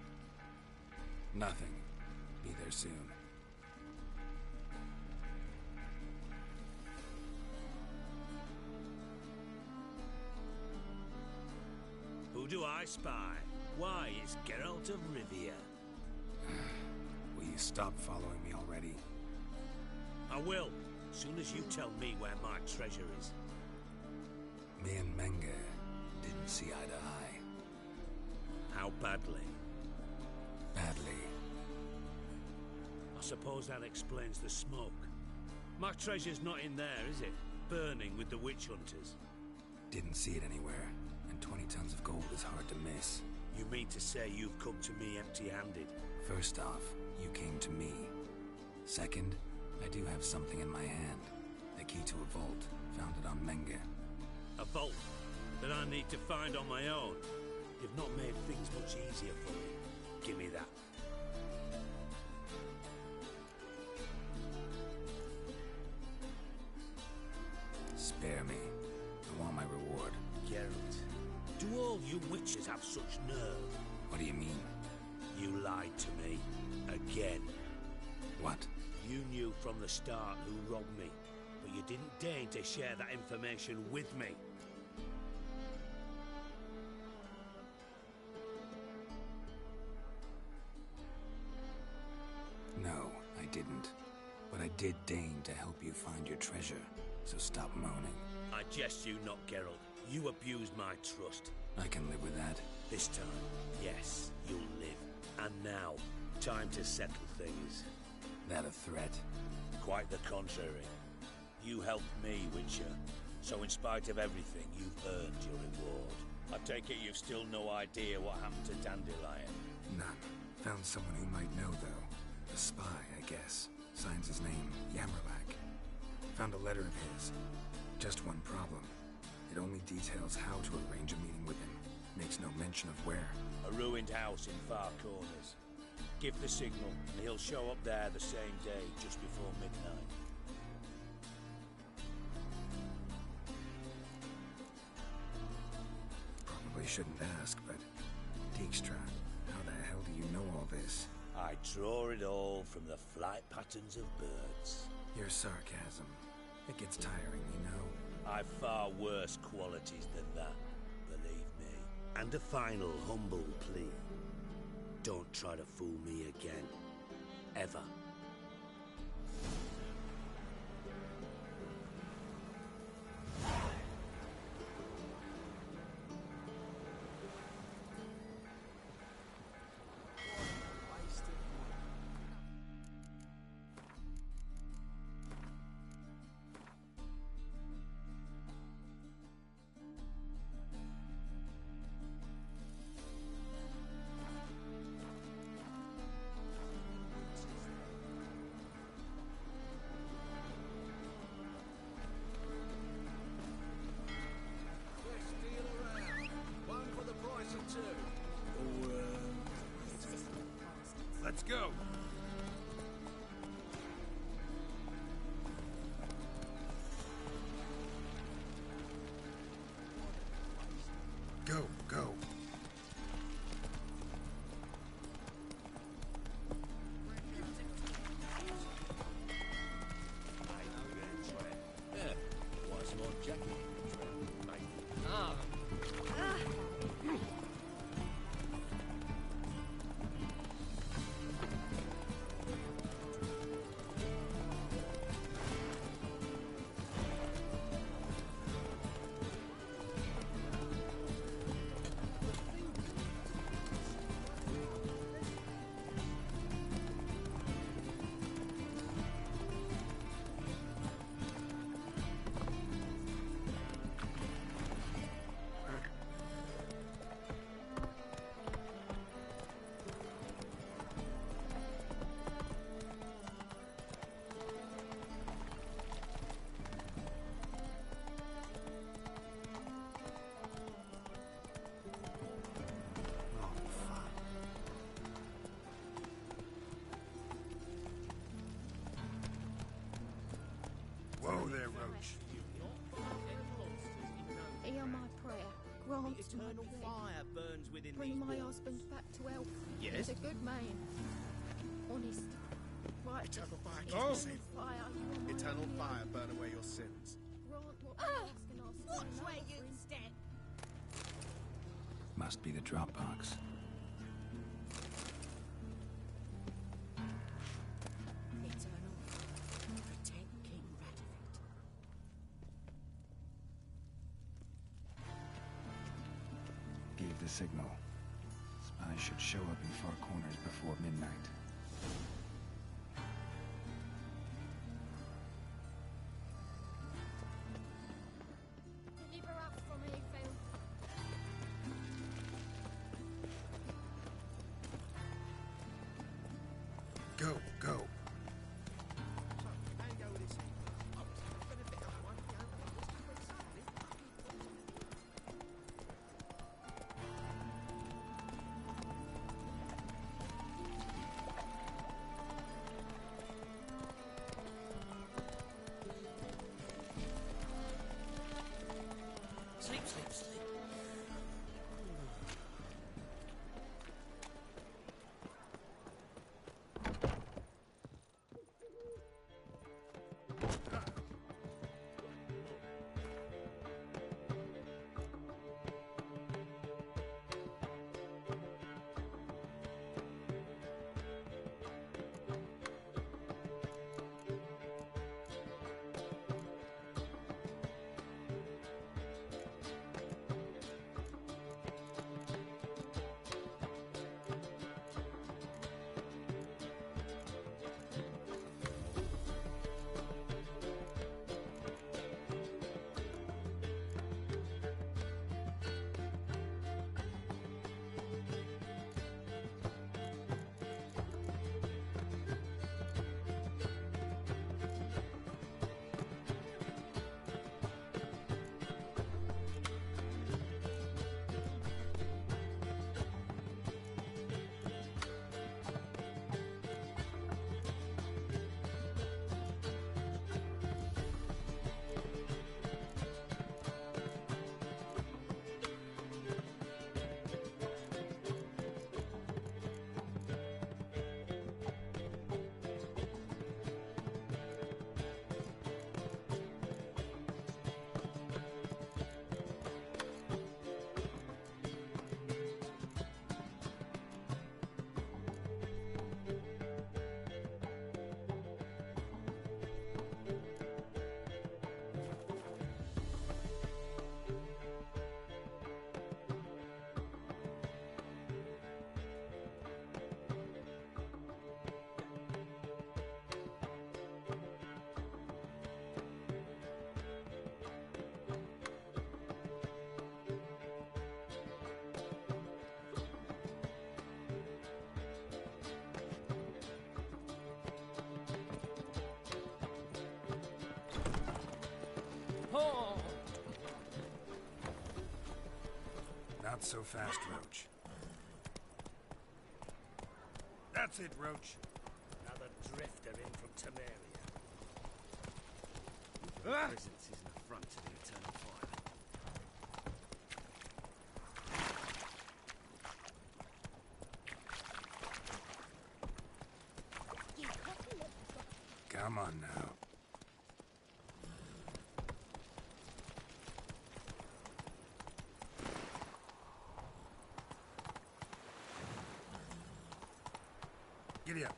Nothing. Be there soon. Who do I spy? Why, it's Geralt of Rivia. Will you stop following me already? I will, soon as you tell me where my treasure is. Me and Menge didn't see eye to eye. How badly? Badly. I suppose that explains the smoke. My treasure's not in there, is it? Burning with the witch hunters. Didn't see it anywhere, and 20 tons of gold is hard to miss. You mean to say you've come to me empty-handed? First off, you came to me. Second, I do have something in my hand. The key to a vault, found it on Menge. A vault that I need to find on my own. You've not made things much easier for me. Give me that. Spare me. I want my reward. Geralt, do all you witches have such nerve? What do you mean? You lied to me. Again. What? You knew from the start who robbed me, but you didn't deign to share that information with me. No, I didn't. But I did deign to help you find your treasure, so stop moaning. I jest you not, Geralt. You abused my trust. I can live with that. This time, yes, you'll live. And now, time to settle things. That a threat? Quite the contrary. You helped me, Witcher. So in spite of everything, you've earned your reward. I take it you've still no idea what happened to Dandelion? None. Found someone who might know, though. A spy, I guess. Signs his name, Yammerlack. Found a letter of his. Just one problem. It only details how to arrange a meeting with him. Makes no mention of where. A ruined house in Far Corners. Give the signal, and he'll show up there the same day, just before midnight. Probably shouldn't ask, but... Dijkstra, how the hell do you know all this? I draw it all from the flight patterns of birds. Your sarcasm. It gets tiring, you know? I've far worse qualities than that, believe me. And a final humble plea. Don't try to fool me again. Ever. Let's go. Go, go. Whoa there, Roach. Hear my prayer. Grant Eternal my plea. fire burns within Bring these my walls. husband back to health. Yes? He's a good man. Honest. Right. Eternal fire, Eternal keep me safe. fire. You are my Eternal only fire, hope. burn away your sins. Grant what we ask and ask for Watch another where you friend. step. Must be the drop box. Eternal fire. Protect King Radovit. Gave the signal. Spies should show up in far corners before midnight. Deliver up from here, Phil. Go, go. Sleep, sleep, sleep. Not so fast, Roach. That's it, Roach. Another drifter in from Temeria. Ah! Presence is an affront to the eternal fire. Come on now. Giddy up.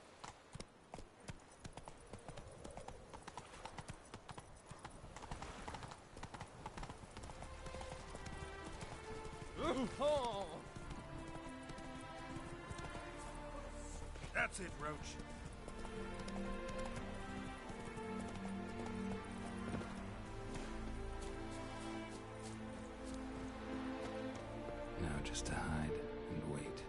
That's it, Roach. Now just to hide and wait.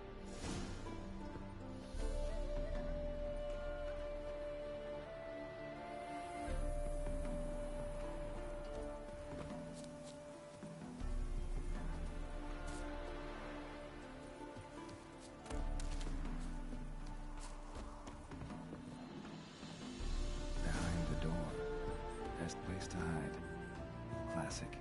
Behind the door. Best place to hide. Classic.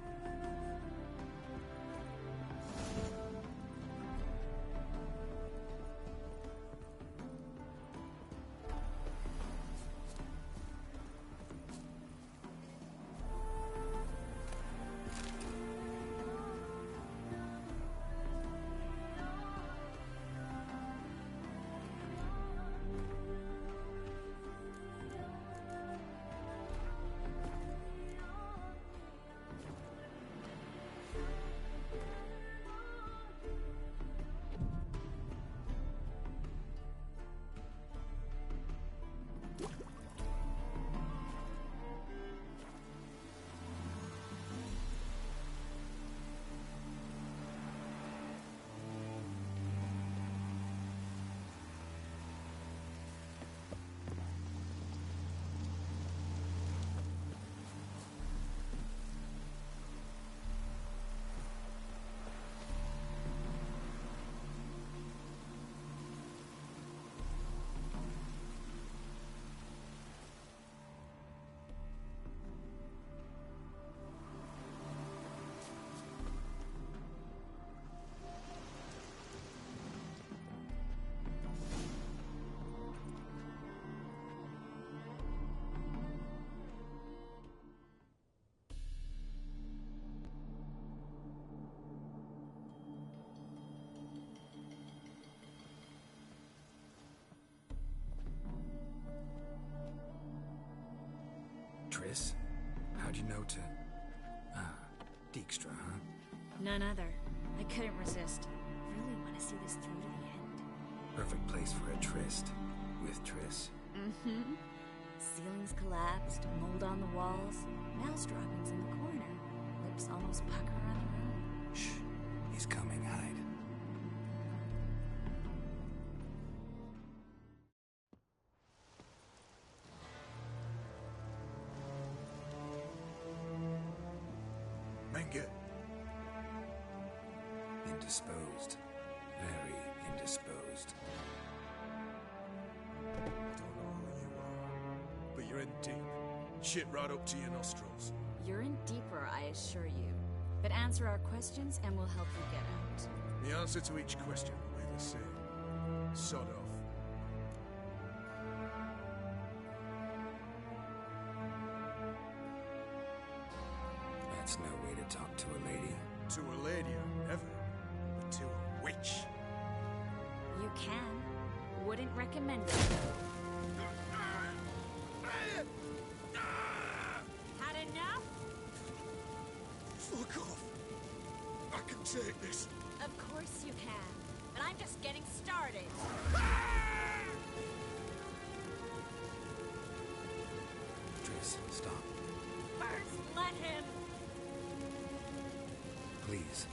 Triss? How'd you know to... Ah, Dijkstra, huh? None other. I couldn't resist. Really want to see this through to the end. Perfect place for a tryst. With Triss. Mm-hmm. Ceilings collapsed, mold on the walls, mouse droppings in the corner. Lips almost pucker on their own. Shh. He's coming. Hide. Menge. Indisposed. Very indisposed. I don't know who you are, but you're in deep. Shit right up to your nostrils. You're in deeper, I assure you. But answer our questions and we'll help you get out. The answer to each question will be the same. Sod off. That's no way to talk to a lady. To a lady, never. But to a witch. You can. Wouldn't recommend it, though. Had enough? Fuck off. I can take this. Of course you can. But I'm just getting started. Triss, stop. First, let him. Please.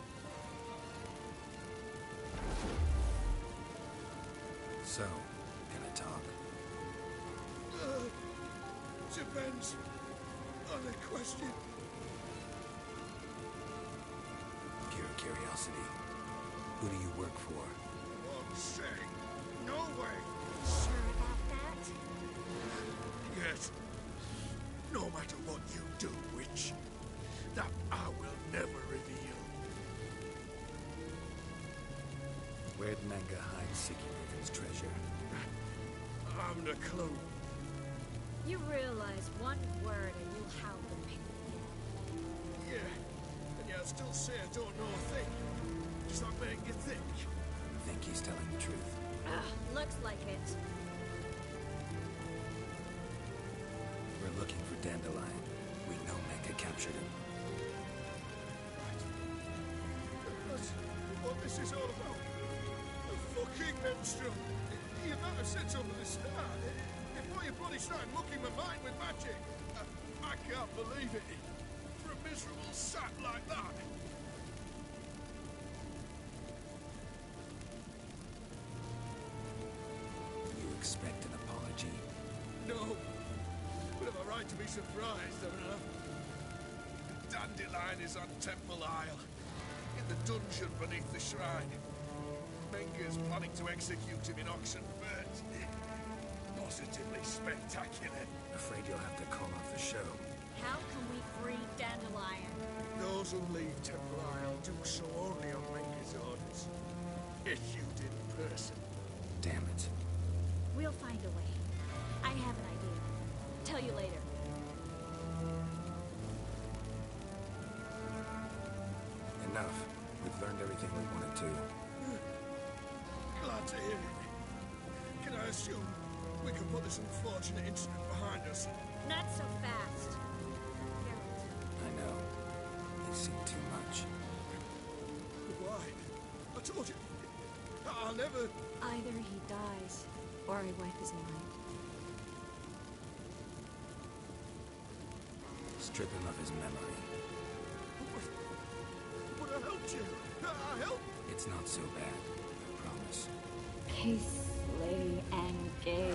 So, gonna talk? Depends on the question. Pure curiosity. Who do you work for? One say, no way. haven't a clue. You realize one word and you'll howl the pig. Yeah, and yet I still say I don't know a thing. Does that make you think? Think he's telling the truth. Looks like it. We're looking for Dandelion. We know Menka captured him. That's what this is all about. A fucking menstrual. You might have said so from the start. Before you bloody started mucking my mind with magic. I can't believe it. For a miserable sap like that. You expect an apology? No. But have I right to be surprised, haven't I? Dandelion is on Temple Isle. In the dungeon beneath the shrine. Menka's planning to execute him in Oxenfurt. Positively spectacular. Afraid you'll have to call off the show. How can we free Dandelion? Those who leave Temple Isle do so only on Menka's orders. Issued in person. Damn it. We'll find a way. I have an idea. Tell you later. Enough. We've learned everything we wanted to. Glad to hear it. Can I assume we can put this unfortunate incident behind us? Not so fast. I know. You've seen too much. But why? I told you. I'll never... Either he dies, or I wipe his mind. Strip him of his memory. But I helped you. I helped. It's not so bad. I promise. Case, lay, and gay.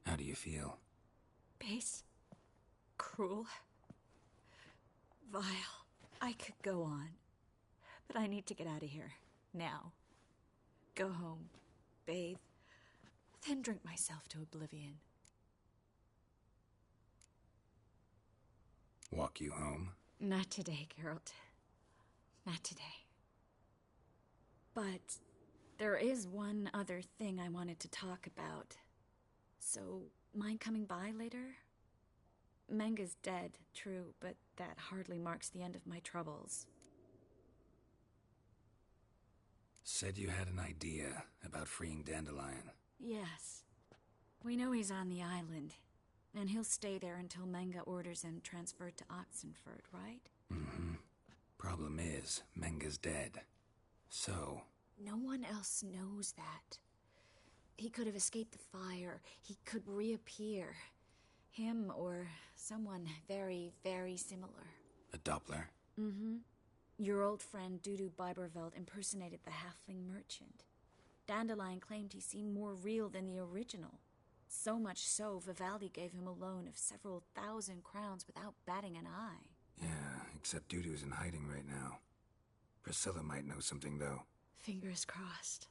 How do you feel? Base. Cruel. Vile. I could go on. But I need to get out of here. Now. Go home. Bathe. Then drink myself to oblivion. Walk you home? Not today, Geralt. Not today. But there is one other thing I wanted to talk about. So, mind coming by later? Menga's dead, true, but that hardly marks the end of my troubles. Said you had an idea about freeing Dandelion. Yes. We know he's on the island, and he'll stay there until Menga orders him transferred to Oxenfurt, right? Mm-hmm. Problem is, Menga's dead. So... No one else knows that. He could have escaped the fire. He could reappear. Him or someone very, very similar. A Doppler? Mm-hmm. Your old friend Dudu Biberveld impersonated the halfling merchant. Dandelion claimed he seemed more real than the original. So much so, Vivaldi gave him a loan of several thousand crowns without batting an eye. Yeah, except Dudu's in hiding right now. Priscilla might know something, though. Fingers crossed.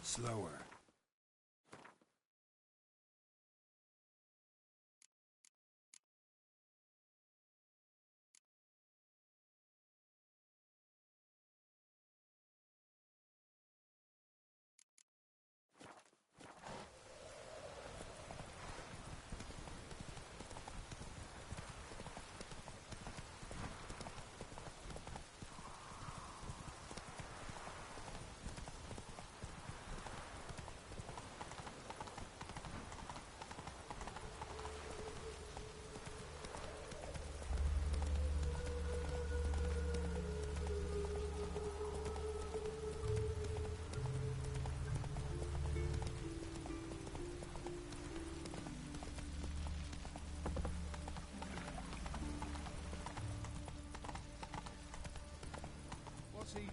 Slower.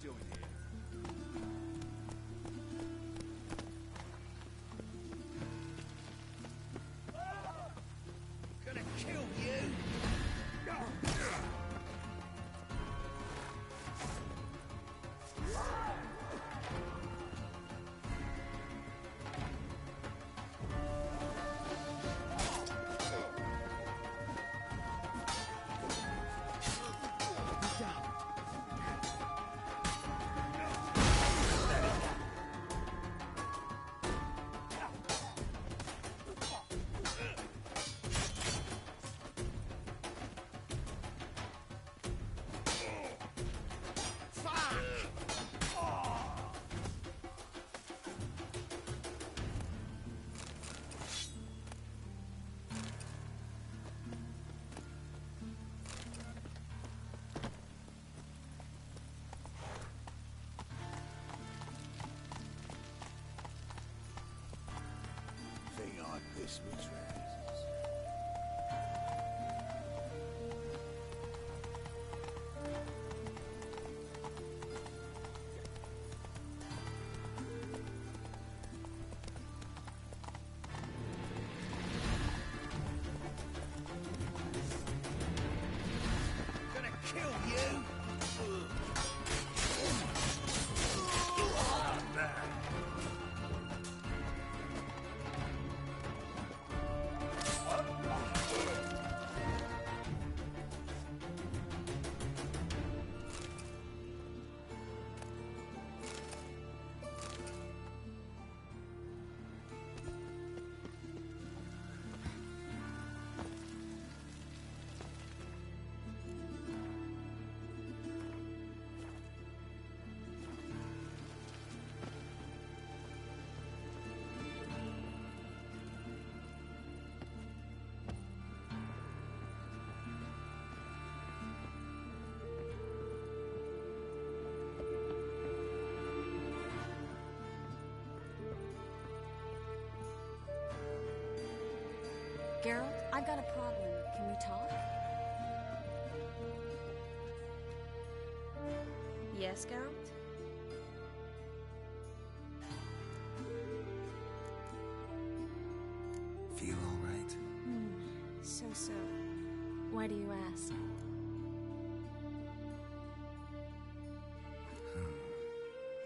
doing here? Gonna kill you! Thing I piss me trousers. Gonna kill you! Geralt, I've got a problem. Can we talk? Yes, Geralt? Feel all right? So. Why do you ask?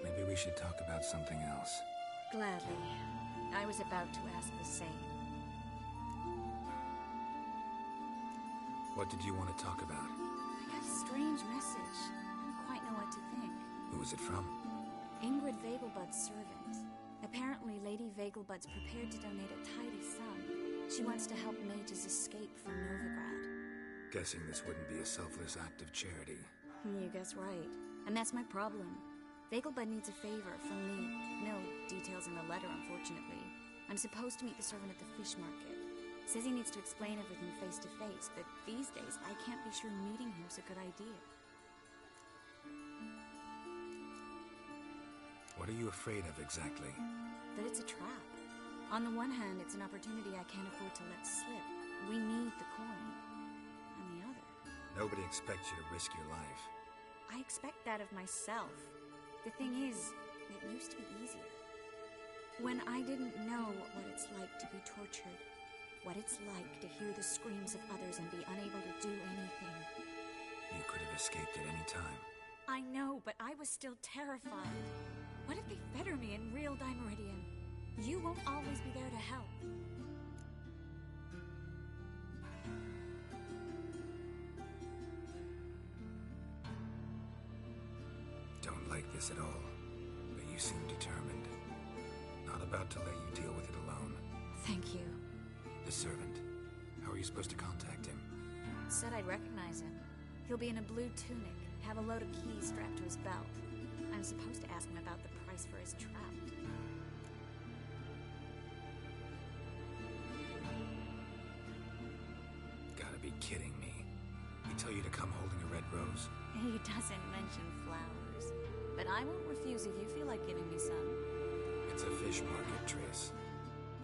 Maybe we should talk about something else. Gladly. I was about to ask the same. What did you want to talk about? I got a strange message. I don't quite know what to think. Who was it from? Ingrid Vegelbud's servant. Apparently, Lady Vegelbud's prepared to donate a tidy sum. She wants to help mages escape from Novigrad. Guessing this wouldn't be a selfless act of charity. You guess right. And that's my problem. Vegelbud needs a favor from me. No details in the letter, unfortunately. I'm supposed to meet the servant at the fish market. Says he needs to explain everything face to face, but these days I can't be sure meeting him's a good idea. What are you afraid of exactly? That it's a trap. On the one hand, it's an opportunity I can't afford to let slip. We need the coin. On the other... Nobody expects you to risk your life. I expect that of myself. The thing is, it used to be easier. When I didn't know what it's like to be tortured, what it's like to hear the screams of others and be unable to do anything. You could have escaped at any time. I know, but I was still terrified. What if they fetter me in real Dimeridian? You won't always be there to help. Don't like this at all, but you seem determined. Not about to let you deal with it alone. Thank you. The servant. How are you supposed to contact him? Said I'd recognize him. He'll be in a blue tunic, have a load of keys strapped to his belt. I'm supposed to ask him about the price for his trout. Gotta be kidding me. He tell you to come holding a red rose? He doesn't mention flowers. But I won't refuse if you feel like giving me some. It's a fish market, Triss.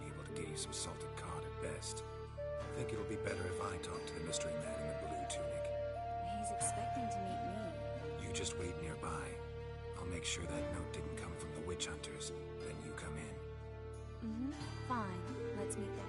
Able to get you some salted cod at best. Think it'll be better if I talk to the mystery man in the blue tunic. He's expecting to meet me. You just wait nearby. I'll make sure that note didn't come from the witch hunters. Then you come in. Mm-hmm. Fine. Let's meet there.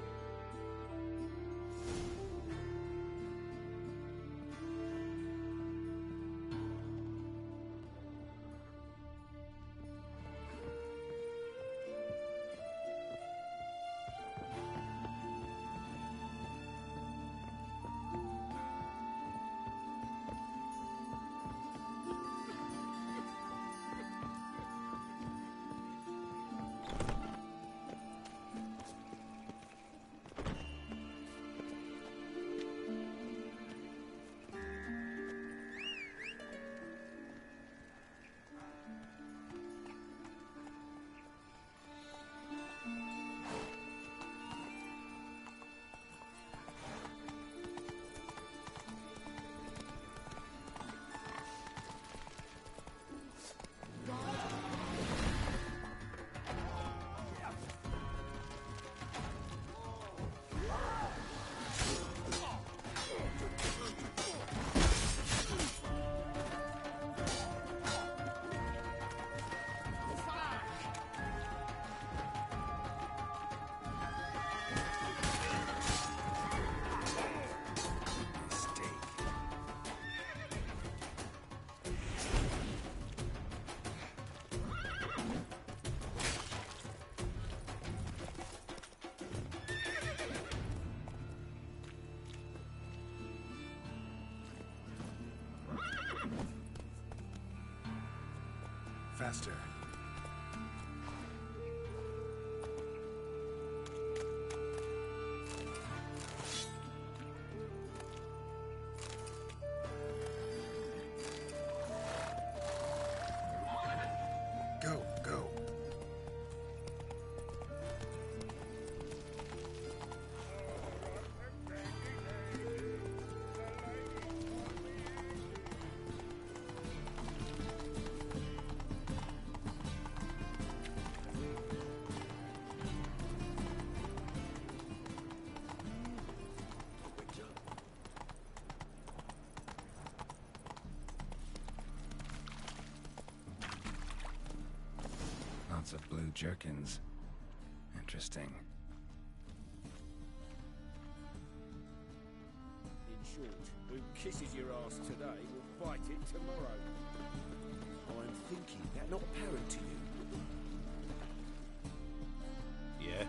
Faster. Go, go. Lots of blue jerkins. Interesting. In short, who kisses your ass today will fight it tomorrow. I'm thinking that not apparent to you. Yeah?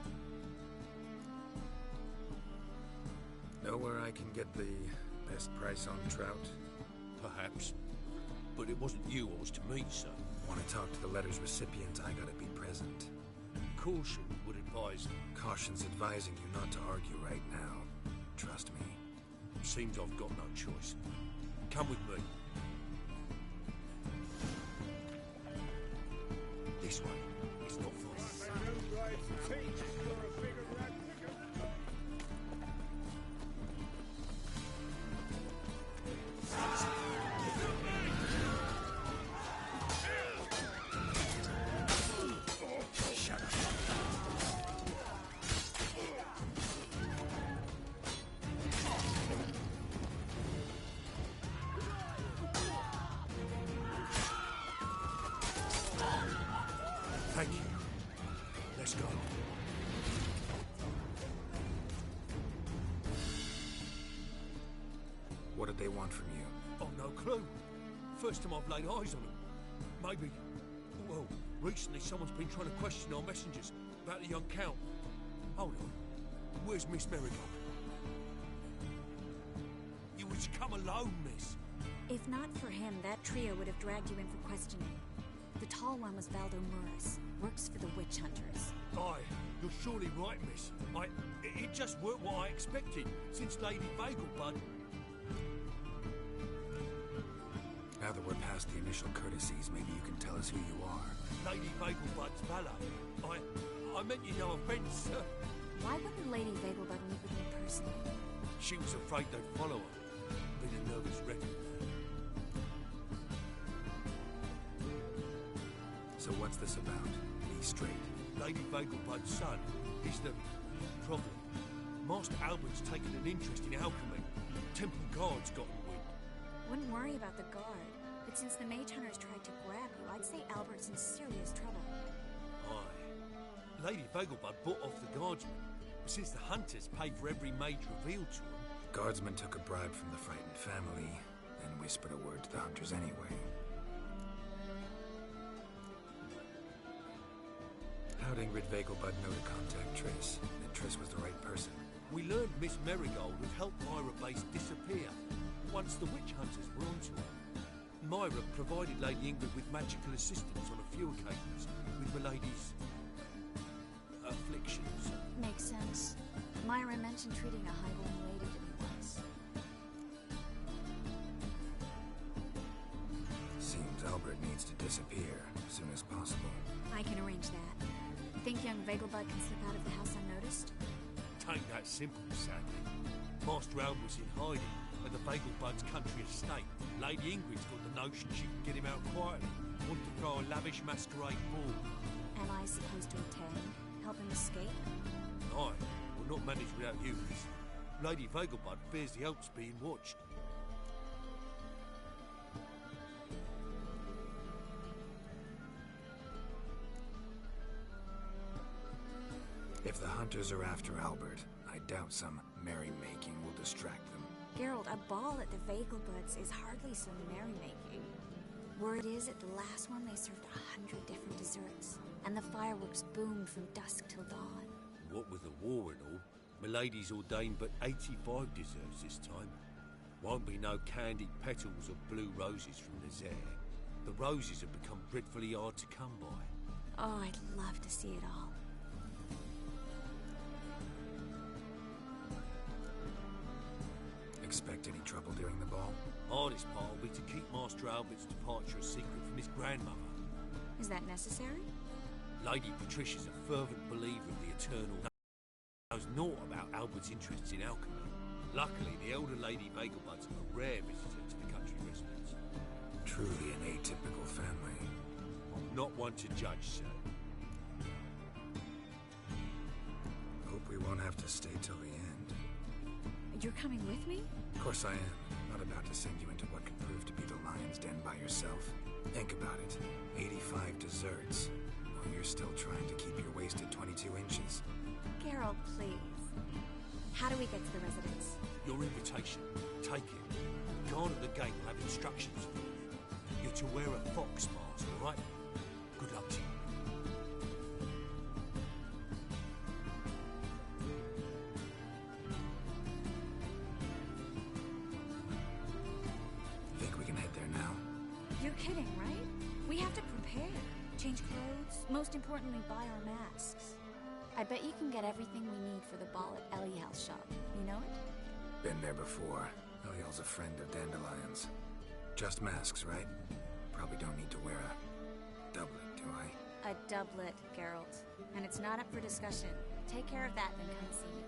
Know where I can get the best price on trout? Perhaps. But it wasn't you I was to meet, sir. Want to talk to the letter's recipient, I gotta be present. Caution would advise. Caution's advising you not to argue right now. Trust me. Seems I've got no choice. Come with me. This way. It's not far. Thank you. Let's go. What did they want from you? Oh, no clue. First time I've laid eyes on them. Maybe... Well, recently someone's been trying to question our messengers about the young Count. Hold on. Where's Miss Marigold? You was come alone, miss. If not for him, that trio would have dragged you in for questioning. The tall one was Valdo Muris. Works for the witch hunters. Aye, you're surely right, miss. It just weren't what I expected, since Lady Bagelbud... Now that we're past the initial courtesies, maybe you can tell us who you are. Lady Bagelbud's valet. I meant you no offence, sir. Why wouldn't Lady Bagelbud meet with me personally? She was afraid they'd follow her. Been a nervous wreck. So what's this about? Be straight. Lady Bagelbud's son is the problem. Master Albert's taken an interest in alchemy. Temple Guard's got him wind. Wouldn't worry about the guard. But since the mage hunters tried to grab you, I'd say Albert's in serious trouble. Aye. Lady Vegelbud bought off the guardsmen. But since the hunters paid for every mage revealed to them... Guardsmen took a bribe from the frightened family, then whispered a word to the hunters anyway. How'd Ingrid Vegelbud know to contact Triss? That Triss was the right person. We learned Miss Marigold had helped Myra Base disappear once the witch hunters were onto her. Myra provided Lady Ingrid with magical assistance on a few occasions with Milady's afflictions. Makes sense. Myra mentioned treating a highborn lady to me once. Seems Albert needs to disappear as soon as possible. I can arrange that. Think young Vegelbud can slip out of the house unnoticed? Tain't that simple, sadly. Master Albert's in hiding at the Vegelbud's country estate. Lady Ingrid's got the notion she can get him out quietly. Want to throw a lavish masquerade ball. Am I supposed to attend? Help him escape? Aye, will not manage without you, miss. Lady Vegelbud fears the Alps being watched. If the hunters are after Albert, I doubt some merrymaking will distract them. Geralt, a ball at the Vegelbuds is hardly some merrymaking. Word is, at the last one they served 100 different desserts, and the fireworks boomed from dusk till dawn. What with the war and all, Milady's ordained but 85 desserts this time. Won't be no candied petals or blue roses from Nazaire. The roses have become dreadfully hard to come by. Oh, I'd love to see it all. Expect any trouble during the ball? Hardest part will be to keep Master Albert's departure a secret from his grandmother. Is that necessary? Lady Patricia's a fervent believer of the eternal. Knows naught about Albert's interests in alchemy. Luckily, the elder Lady Vegelbud's a rare visitor to the country residence. Truly an atypical family. I'm not one to judge, sir. Hope we won't have to stay till the end. You're coming with me? Of course I am. Not about to send you into what could prove to be the lion's den by yourself. Think about it. 85 desserts. While you're still trying to keep your waist at 22 inches. Geralt, please. How do we get to the residence? Your invitation. Take it. Guard at the gate will have instructions for you. You're to wear a fox mask, all right? Good luck to you. Kidding, right? We have to prepare. Change clothes. Most importantly, buy our masks. I bet you can get everything we need for the ball at Eliel's shop. You know it? Been there before. Eliel's a friend of Dandelion's. Just masks, right? Probably don't need to wear a doublet, do I? A doublet, Geralt. And it's not up for discussion. Take care of that, then come see me.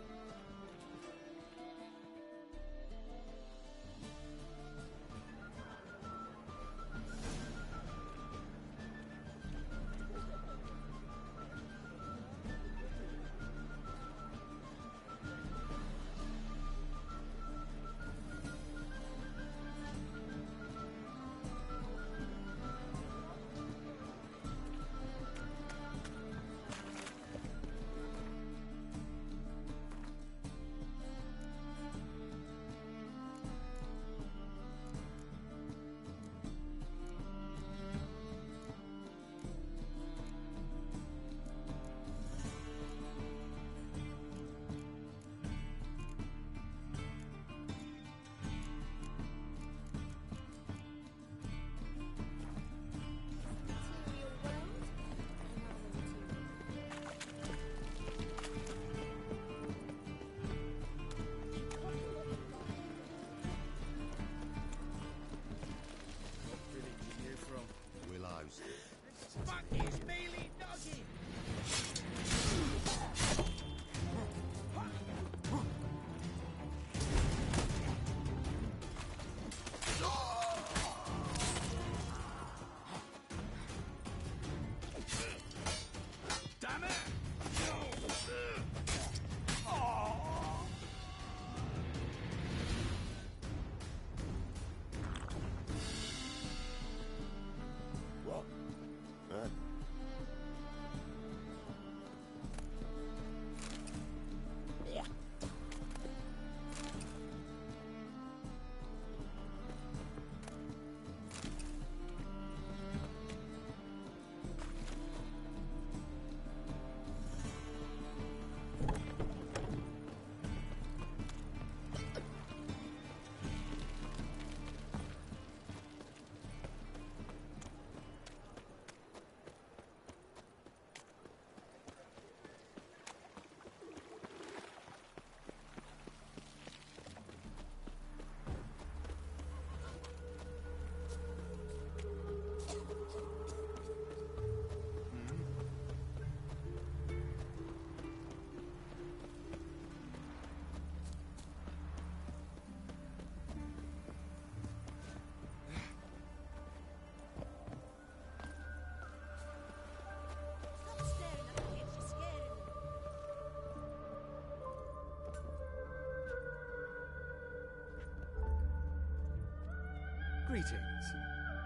Greetings.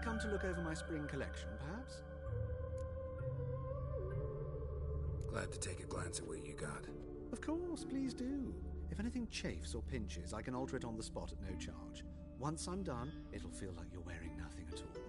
Come to look over my spring collection, perhaps? Glad to take a glance at what you got. Of course, please do. If anything chafes or pinches, I can alter it on the spot at no charge. Once I'm done, it'll feel like you're wearing nothing at all.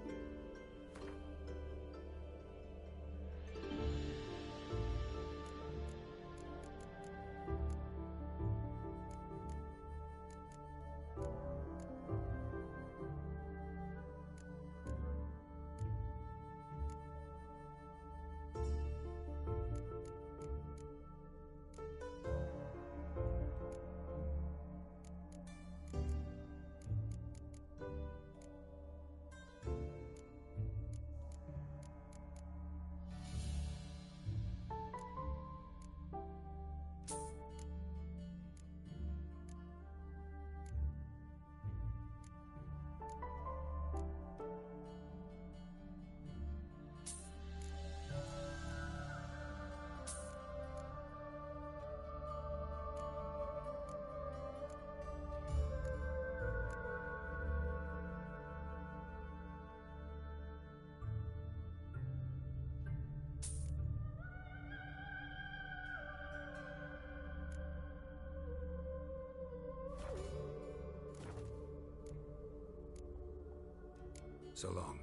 So long.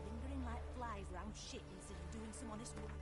Lingering like flies round shit instead of doing some honest work.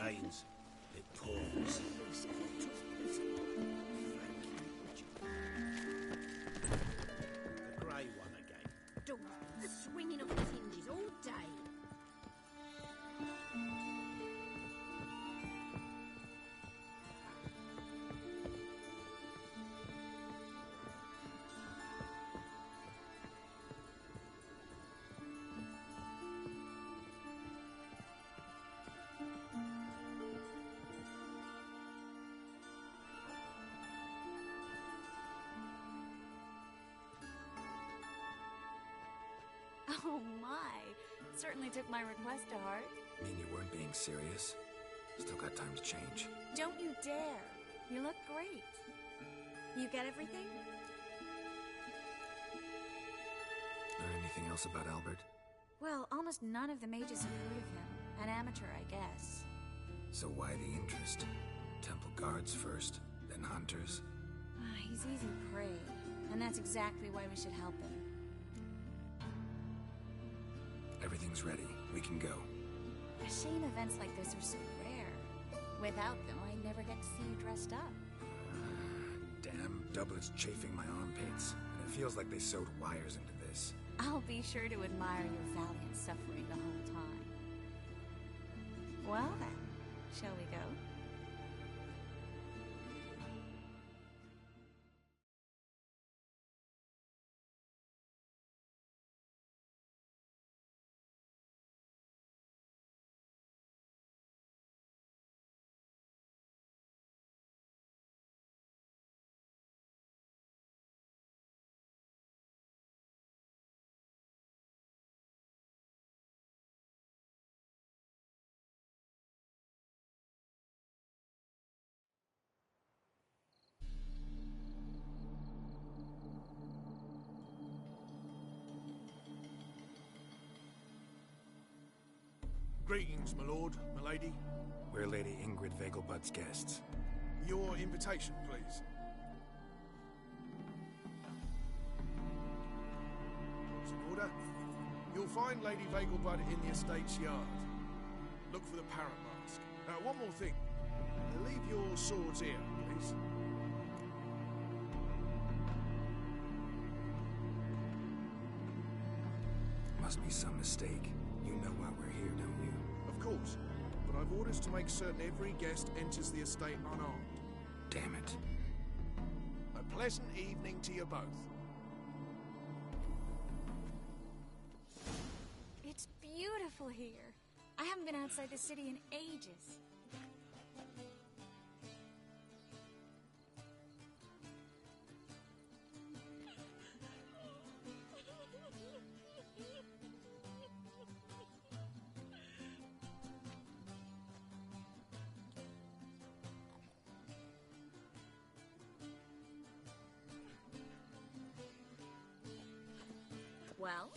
Rains, it pours. The grey one again. Doors swinging off its hinges all day. Oh my. Certainly took my request to heart. Mean you weren't being serious? Still got time to change. Don't you dare. You look great. You get everything? Learn anything else about Albert? Well, almost none of the mages have heard of him. An amateur, I guess. So why the interest? Temple guards first, then hunters? He's easy prey, and that's exactly why we should help him. Everything's ready. We can go. A shame events like this are so rare. Without them, I'd never get to see you dressed up. Damn doublet's chafing my armpits, and it feels like they sewed wires into this. I'll be sure to admire your valiant suffering the whole time. Well then, shall we go? Greetings, my lord, my lady. We're Lady Ingrid Vegelbud's guests. Your invitation, please. It's in order. You'll find Lady Vegelbud in the estate's yard. Look for the parrot mask. One more thing. Leave your swords here, please. Must be some mistake. You know why we're here, don't you? Of course. But I've orders to make certain every guest enters the estate unarmed. Damn it. A pleasant evening to you both. It's beautiful here. I haven't been outside the city in ages. Well?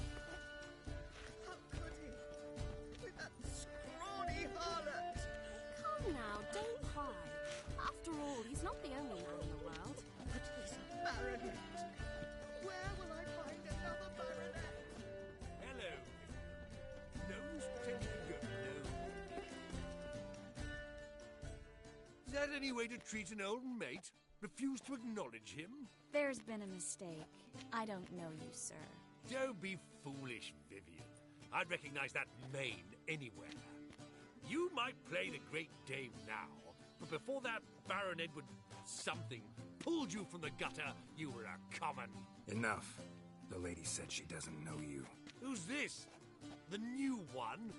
How could he? With that scrawny harlot! Come now, don't cry. After all, he's not the only man in the world. But he's a baronet. Where will I find another baronet? Hello. Nose pretending to go, no. Is that any way to treat an old mate? Refuse to acknowledge him? There's been a mistake. I don't know you, sir. Don't be foolish, Vivian. I'd recognize that mane anywhere. You might play the Great Dame now, but before that Baron Edward something pulled you from the gutter, you were a common. Enough. The lady said she doesn't know you. Who's this? The new one?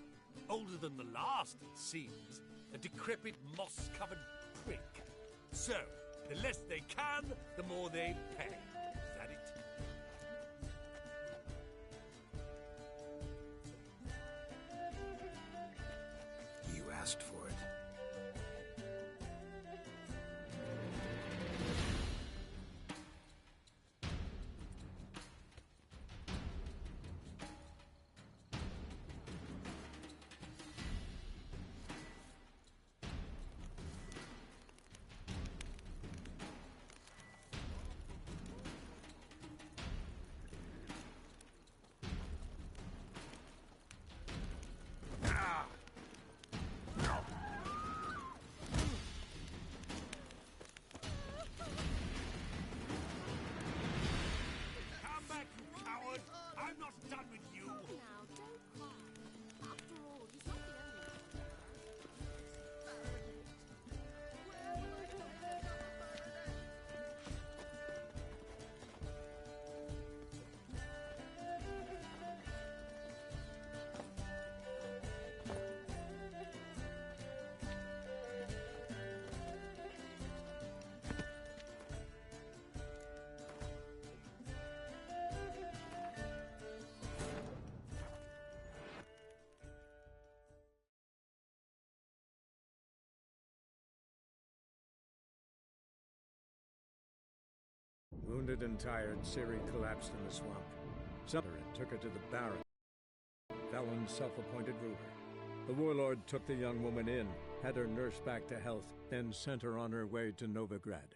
Older than the last, it seems. A decrepit, moss-covered prick. So, the less they can, the more they pay. Is that it? You asked for it. Come back, you coward! I'm not done with you! Now, don't cry. After all, he's not the only man. Where will I find another baronet? Wounded and tired, Ciri collapsed in the swamp. Summoned her and took her to the Baron, Valen's self-appointed ruler. The warlord took the young woman in, had her nursed back to health, then sent her on her way to Novigrad.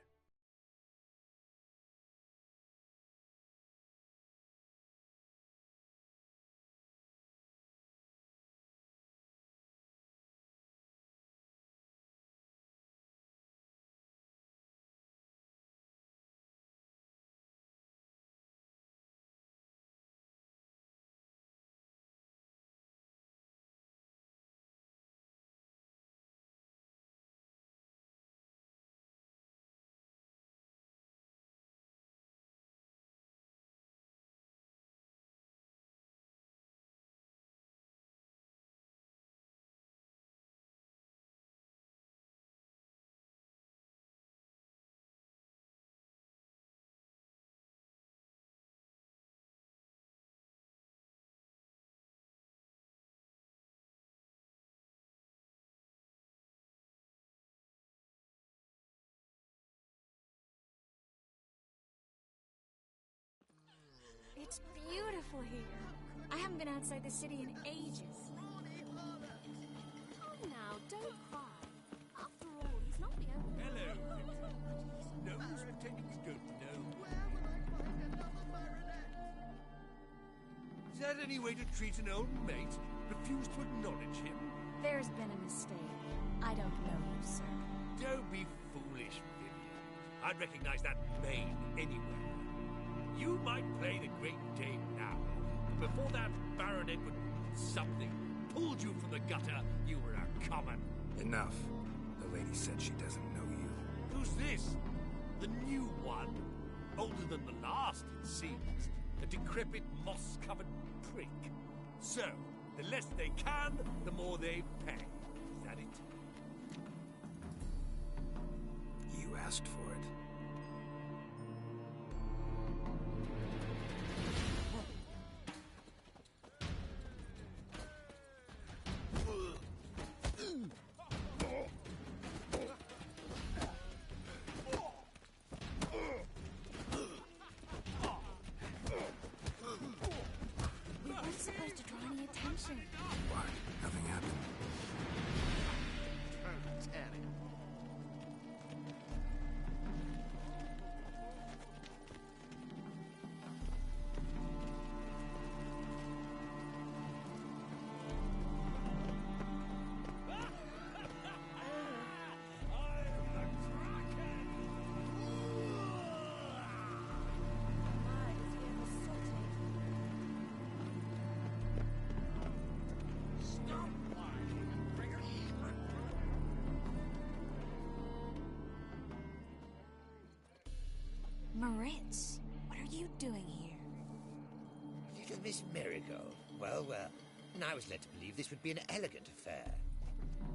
It's beautiful here. I haven't been outside the city in ages. Come now, don't cry. After all, he's not the only... Hello, Nose pretending you don't know. Is that any way to treat an old mate? Refuse to acknowledge him? There's been a mistake. I don't know you, sir. Don't be foolish, Vivian. I'd recognize that mane anywhere. You might play the Great Dane now, but before that Baron Edward something pulled you from the gutter, you were a common. Enough. The lady said she doesn't know you. Who's this? The new one? Older than the last, it seems. A decrepit, moss-covered prick. So, the less they can, the more they pay. Is that it? You asked for it. Why? Nothing happened. Moritz, what are you doing here? Little Miss Marigold. Well, well. And I was led to believe this would be an elegant affair.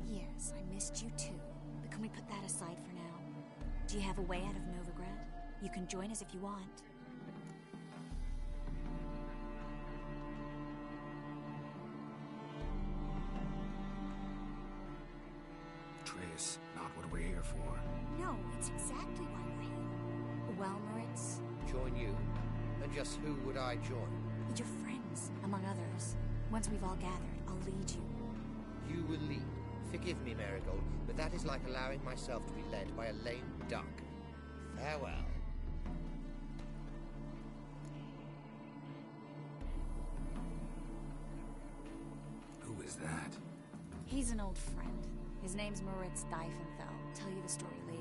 Yes, I missed you too. But can we put that aside for now? Do you have a way out of Novigrad? You can join us if you want. Triss, not what we're here for. No, it's exactly why we're here. Well, Moritz? Join you? And just who would I join? Your friends, among others. Once we've all gathered, I'll lead you. You will lead. Forgive me, Marigold, but that is like allowing myself to be led by a lame duck. Farewell. Who is that? He's an old friend. His name's Moritz Diefenfeld. I'll tell you the story later.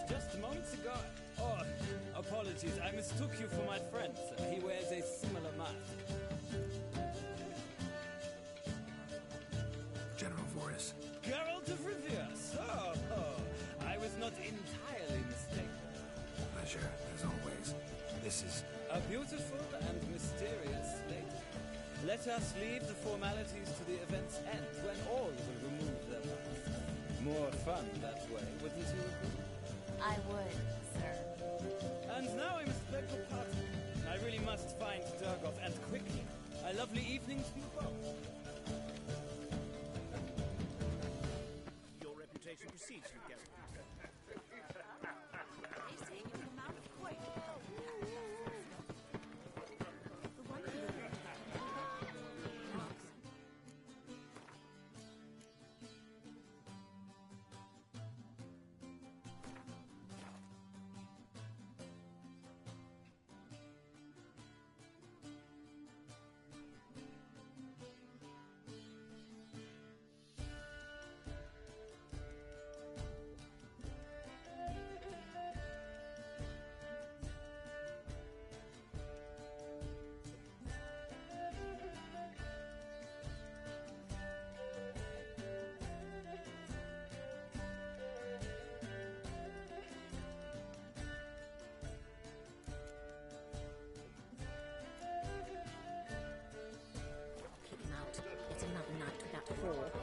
just moments ago. Oh, apologies. I mistook you for my friend, sir. He wears a similar mask. General Voris. Geralt of Rivia. So, I was not entirely mistaken. Pleasure, as always. This is... A beautiful and mysterious lady. Let us leave the formalities to the event's end, when all will remove their masks. More fun that way, wouldn't you agree? I would, sir. And now I must beg your pardon. I really must find Durgoth, and quickly. A lovely evening to you both. Your reputation precedes you, Geralt. They say you come out of court. The one who It's another night without a fall.